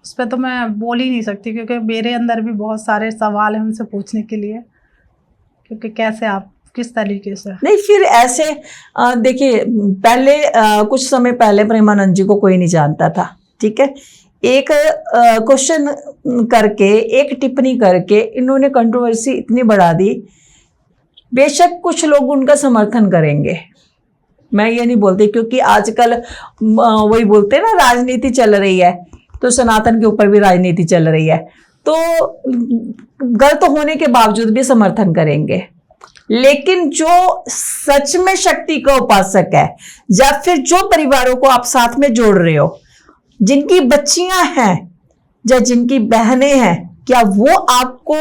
उस पर तो मैं बोल ही नहीं सकती, क्योंकि मेरे अंदर भी बहुत सारे सवाल हैं उनसे पूछने के लिए, क्योंकि कैसे आप किस तरीके से। नहीं, फिर ऐसे देखिए, पहले कुछ समय पहले प्रेमानंद जी को कोई नहीं जानता था, ठीक है। एक क्वेश्चन करके, एक टिप्पणी करके इन्होंने कंट्रोवर्सी इतनी बढ़ा दी। बेशक कुछ लोग उनका समर्थन करेंगे, मैं ये नहीं बोलती, क्योंकि आजकल वही बोलते हैं ना, राजनीति चल रही है, तो सनातन के ऊपर भी राजनीति चल रही है, तो गलत होने के बावजूद भी समर्थन करेंगे। लेकिन जो सच में शक्ति का उपासक है, या फिर जो परिवारों को आप साथ में जोड़ रहे हो, जिनकी बच्चियां हैं या जिनकी बहनें हैं, क्या वो आपको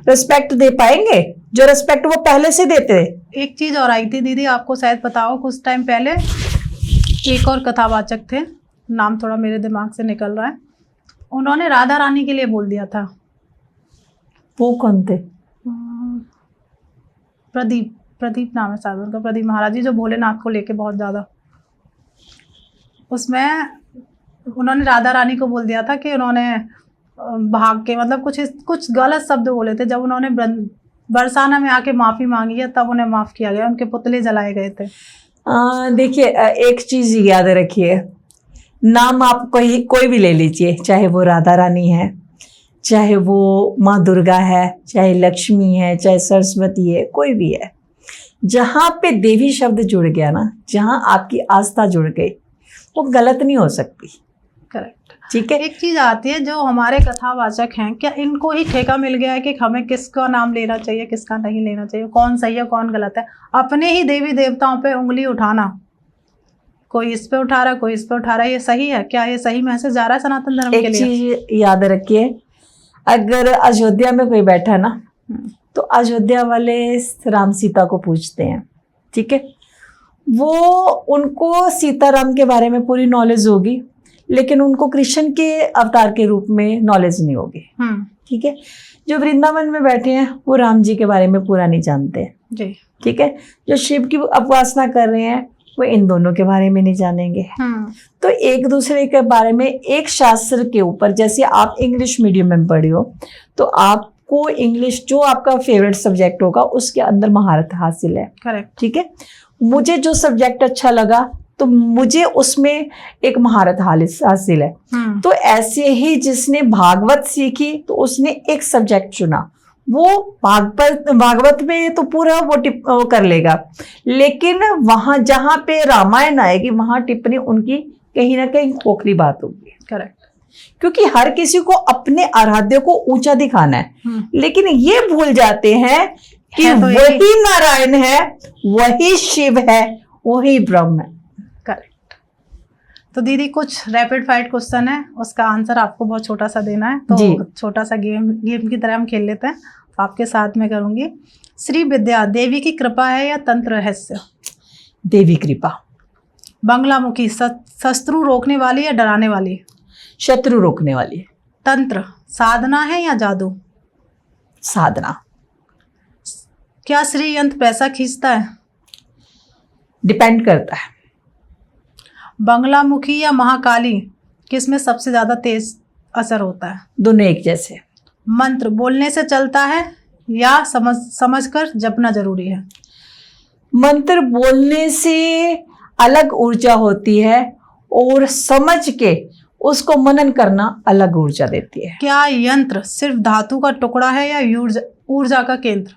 रिस्पेक्ट दे पाएंगे जो रिस्पेक्ट वो पहले से देते? एक चीज और आई थी दीदी, आपको शायद पता हो, कुछ टाइम पहले एक और कथावाचक थे, नाम थोड़ा मेरे दिमाग से निकल रहा है, उन्होंने राधा रानी के लिए बोल दिया था। वो कौन थे? प्रदीप नाम है शायद उनका, प्रदीप महाराज जी, जो भोलेनाथ को लेके बहुत ज़्यादा, उसमें उन्होंने राधा रानी को बोल दिया था कि उन्होंने भाग के, मतलब कुछ गलत शब्द बोले थे। जब उन्होंने बरसाना में आके माफ़ी मांगी है तब उन्हें माफ़ किया गया, उनके पुतले जलाए गए थे। देखिए, एक चीज़ याद रखिए, नाम आप कोई भी ले लीजिए, चाहे वो राधा रानी है, चाहे वो माँ दुर्गा है, चाहे लक्ष्मी है, चाहे सरस्वती है, कोई भी है, जहाँ पे देवी शब्द जुड़ गया ना, जहाँ आपकी आस्था जुड़ गई, वो गलत नहीं हो सकती। करेक्ट, ठीक है। एक चीज़ आती है, जो हमारे कथावाचक हैं, क्या इनको ही ठेका मिल गया है कि हमें किसका नाम लेना चाहिए, किसका नहीं लेना चाहिए, कौन सही है कौन गलत है? अपने ही देवी देवताओं पे उंगली उठाना, कोई इस पे उठा रहा है, कोई इस पे उठा रहा है, ये सही है क्या? ये सही मैसेज जा रहा है सनातन धर्म के लिए? एक चीज याद रखिए, अगर अयोध्या में कोई बैठा ना, तो अयोध्या वाले राम सीता को पूछते हैं, ठीक है। वो उनको सीताराम के बारे में पूरी नॉलेज होगी, लेकिन उनको कृष्ण के अवतार के रूप में नॉलेज नहीं होगी, ठीक है। जो वृंदावन में बैठे हैं वो राम जी के बारे में पूरा नहीं जानते जी, ठीक है। जो शिव की उपासना कर रहे हैं वो इन दोनों के बारे में नहीं जानेंगे। तो एक दूसरे के बारे में, एक शास्त्र के ऊपर, जैसे आप इंग्लिश मीडियम में पढ़े हो तो आपको इंग्लिश जो आपका फेवरेट सब्जेक्ट होगा उसके अंदर महारत हासिल है, करेक्ट, ठीक है। मुझे जो सब्जेक्ट अच्छा लगा तो मुझे उसमें एक महारत हासिल है। तो ऐसे ही जिसने भागवत सीखी तो उसने एक सब्जेक्ट चुना, वो भागवत में तो पूरा वो कर लेगा, लेकिन वहां जहां पे रामायण आएगी वहां टिप्पणी उनकी कहीं ना कहीं खोखली बात होगी। करेक्ट। क्योंकि हर किसी को अपने आराध्य को ऊंचा दिखाना है, लेकिन ये भूल जाते हैं कि है तो वही नारायण है, वही शिव है, वही ब्रह्म है। करेक्ट। तो दीदी कुछ रैपिड फाइट क्वेश्चन है, उसका आंसर आपको बहुत छोटा सा देना है, तो छोटा सा गेम की तरह हम खेल लेते हैं। तो आपके साथ में करूंगी। श्री विद्या देवी की कृपा है या तंत्र रहस्य? देवी कृपा। बंगलामुखी शत्रु रोकने वाली या डराने वाली? शत्रु रोकने वाली। तंत्र साधना है या जादू? साधना। क्या श्री यंत्र पैसा खींचता है? डिपेंड करता है। बंगलामुखी या महाकाली किसमें सबसे ज्यादा तेज असर होता है? दोनों एक जैसे। मंत्र बोलने से चलता है या समझकर जपना जरूरी है? मंत्र बोलने से अलग ऊर्जा होती है और समझ के उसको मनन करना अलग ऊर्जा देती है। क्या यंत्र सिर्फ धातु का टुकड़ा है या ऊर्जा का केंद्र?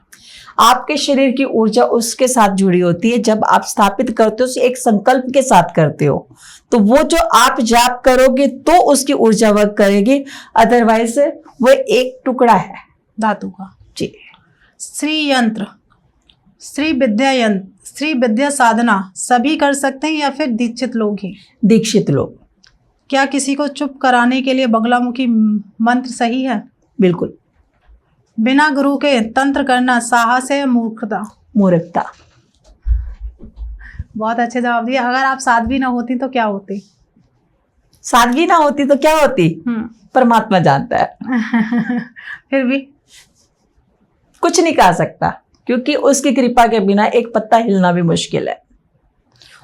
आपके शरीर की ऊर्जा उसके साथ जुड़ी होती है। जब आप स्थापित करते हो एक संकल्प के साथ करते हो, तो वो जो आप जाप करोगे तो उसकी ऊर्जा वर्क करेगी, अदरवाइज वो एक टुकड़ा है धातु का। जी। श्री यंत्र, श्री विद्या साधना सभी कर सकते हैं या फिर दीक्षित लोग ही? दीक्षित लोग। क्या किसी को चुप कराने के लिए बंगलामुखी मंत्र सही है? बिल्कुल। बिना गुरु के तंत्र करना साहस है या मूर्खता? मूर्खता। बहुत अच्छे जवाब दिए। अगर आप साध्वी ना होती तो क्या होती? साध्वी ना होती तो क्या होती? परमात्मा जानता है। फिर भी कुछ नहीं कह सकता, क्योंकि उसकी कृपा के बिना एक पत्ता हिलना भी मुश्किल है।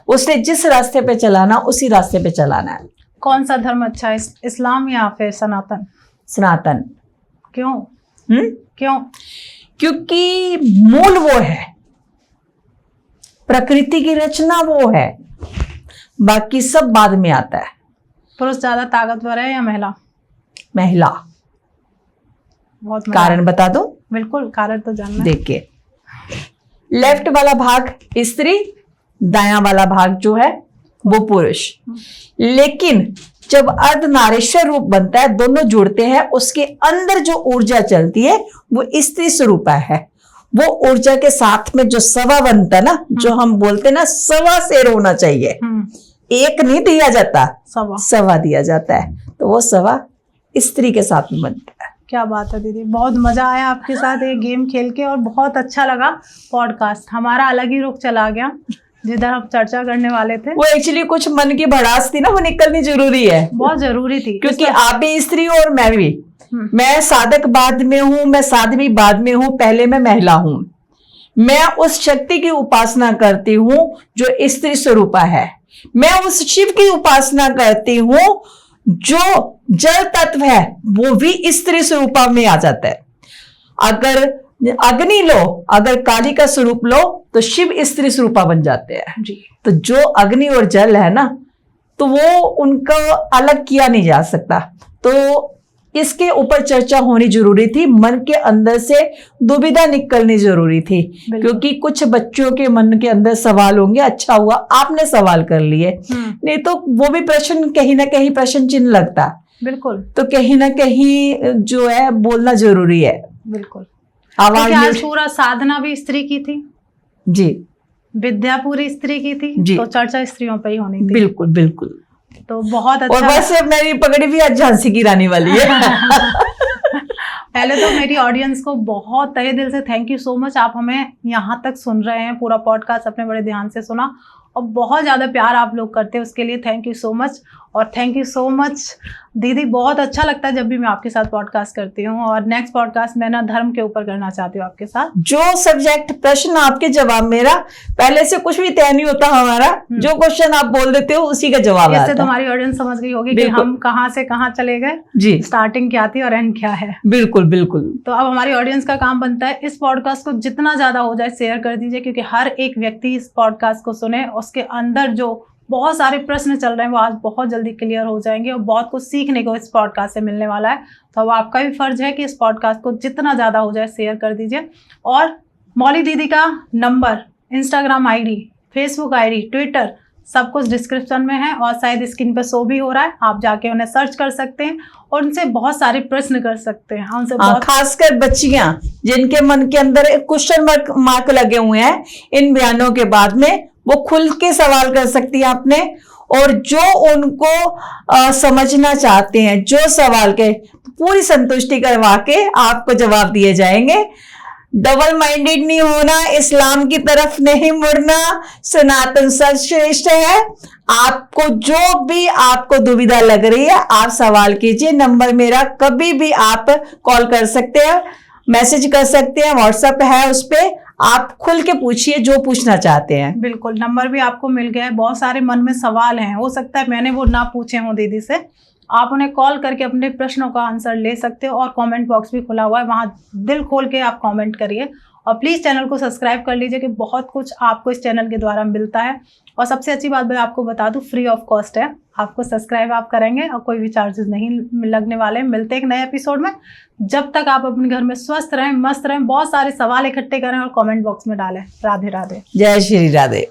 उसने जिस रास्ते पे चलाना उसी रास्ते पे चलाना है। कौन सा धर्म अच्छा है, इस्लाम या फिर सनातन? सनातन। क्यों? क्यों? क्योंकि मूल वो है, प्रकृति की रचना वो है, बाकी सब बाद में आता है। पुरुष ज्यादा ताकतवर है या महिला? महिला। बहुत कारण बता दो। बिल्कुल, कारण तो जानना है। देखिए, लेफ्ट वाला भाग स्त्री, दायां वाला भाग जो है वो पुरुष। लेकिन जब अर्धनारीश्वर रूप बनता है, दोनों जुड़ते हैं, उसके अंदर जो ऊर्जा चलती है वो स्त्री स्वरूपा है। वो ऊर्जा के साथ में जो सवा बनता है ना, जो हम बोलते हैं ना, सवा शेर होना चाहिए। एक नहीं दिया जाता, सवा दिया जाता है, तो वो सवा स्त्री के साथ में बनता है। क्या बात है दीदी, बहुत मजा आया आपके साथ ये गेम खेल के और बहुत अच्छा लगा। पॉडकास्ट हमारा अलग ही रुख चला गया, जिधर हम चर्चा करने वाले थे। वो एक्चुअली कुछ मन की भड़ास थी ना, वो निकलनी जरूरी है, बहुत जरूरी थी, क्योंकि आप भी स्त्री हो और मैं भी। मैं साधक बाद में हूं, मैं साध्वी बाद में हूं, पहले मैं महिला हूं। मैं उस शक्ति की उपासना करती हूं जो स्त्री स्वरूपा है। मैं उस शिव की उपासना करती हूं जो जल तत्व है, वो भी स्त्री स्वरूपा में आ जाता है। अगर अग्नि लो, अगर काली का स्वरूप लो, तो शिव स्त्री स्वरूपा बन जाते हैं जी। तो जो अग्नि और जल है ना, तो वो उनका अलग किया नहीं जा सकता। तो इसके ऊपर चर्चा होनी जरूरी थी, मन के अंदर से दुविधा निकलनी जरूरी थी, क्योंकि कुछ बच्चों के मन के अंदर सवाल होंगे। अच्छा हुआ आपने सवाल कर लिए, नहीं तो वो भी प्रश्न कहीं ना कहीं प्रश्न चिन्ह लगता। बिल्कुल। तो कहीं ना कहीं जो है बोलना जरूरी है। बिल्कुल। आज पूरा साधना भी स्त्री की थी जी, विद्या पूरी स्त्री की थी जी। तो चर्चा स्त्रियों पे ही होनी थी। बिल्कुल बिल्कुल। तो बहुत अच्छा। और बस मेरी पगड़ी भी आज झांसी की रानी वाली है। पहले तो मेरी ऑडियंस को बहुत तहे दिल से थैंक यू सो मच। आप हमें यहाँ तक सुन रहे हैं, पूरा पॉडकास्ट अपने बड़े ध्यान से सुना और बहुत ज़्यादा प्यार आप लोग करते हैं, उसके लिए थैंक यू सो मच। और थैंक यू सो मच दीदी, बहुत अच्छा लगता है जब भी मैं आपके साथ पॉडकास्ट करती हूँ। और नेक्स्ट पॉडकास्ट मैं ना धर्म के ऊपर करना चाहती हूँ आपके साथ। जो सब्जेक्ट प्रश्न आपके जवाब, मेरा पहले से कुछ भी तय नहीं होता हमारा, जो क्वेश्चन आप बोल देते हो उसी का जवाब आता है। इससे तुम्हारी ऑडियंस समझ गई होगी कि हम कहाँ से कहाँ चले गए जी, स्टार्टिंग क्या थी और एंड क्या है। बिल्कुल बिल्कुल। तो अब हमारी ऑडियंस का काम बनता है इस पॉडकास्ट को जितना ज्यादा हो जाए शेयर कर दीजिए, क्योंकि हर एक व्यक्ति इस पॉडकास्ट को सुने, उसके अंदर जो बहुत सारे प्रश्न चल रहे हैं, वो आज बहुत जल्दी क्लियर हो जाएंगे और बहुत कुछ सीखने को इस पॉडकास्ट से मिलने वाला है। तो अब आपका भी फर्ज है कि इस पॉडकास्ट को जितना ज़्यादा हो जाए शेयर कर दीजिए। और मौली दीदी का number, Instagram ID, Facebook ID, Twitter, सब कुछ डिस्क्रिप्शन में है और शायद स्क्रीन पर शो भी हो रहा है। आप जाके उन्हें सर्च कर सकते हैं और उनसे बहुत सारे प्रश्न कर सकते हैं। उनसे बहुत खासकर बच्चियां जिनके मन के अंदर एक क्वेश्चन मार्क लगे हुए हैं इन बयानों के बाद में, वो खुल के सवाल कर सकती है आपने, और जो उनको समझना चाहते हैं, जो सवाल के पूरी संतुष्टि करवा के आपको जवाब दिए जाएंगे। डबल माइंडेड नहीं होना, इस्लाम की तरफ नहीं मुड़ना, सनातन सर्वश्रेष्ठ है। आपको जो भी आपको दुविधा लग रही है आप सवाल कीजिए। नंबर मेरा कभी भी आप कॉल कर सकते हैं, मैसेज कर सकते हैं, व्हाट्सएप है, उस पर आप खुल के पूछिए जो पूछना चाहते हैं। बिल्कुल, नंबर भी आपको मिल गया है। बहुत सारे मन में सवाल हैं, हो सकता है मैंने वो ना पूछे हों दीदी से, आप उन्हें कॉल करके अपने प्रश्नों का आंसर ले सकते हो। और कमेंट बॉक्स भी खुला हुआ है, वहाँ दिल खोल के आप कमेंट करिए। और प्लीज़ चैनल को सब्सक्राइब कर लीजिए कि बहुत कुछ आपको इस चैनल के द्वारा मिलता है। और सबसे अच्छी बात मैं आपको बता दूं, फ्री ऑफ कॉस्ट है। आपको सब्सक्राइब आप करेंगे और कोई भी चार्जेस नहीं लगने वाले। मिलते हैं एक नए एपिसोड में। जब तक आप अपने घर में स्वस्थ रहें, मस्त रहें, बहुत सारे सवाल इकट्ठे करें और कमेंट बॉक्स में डालें। राधे राधे। जय श्री राधे।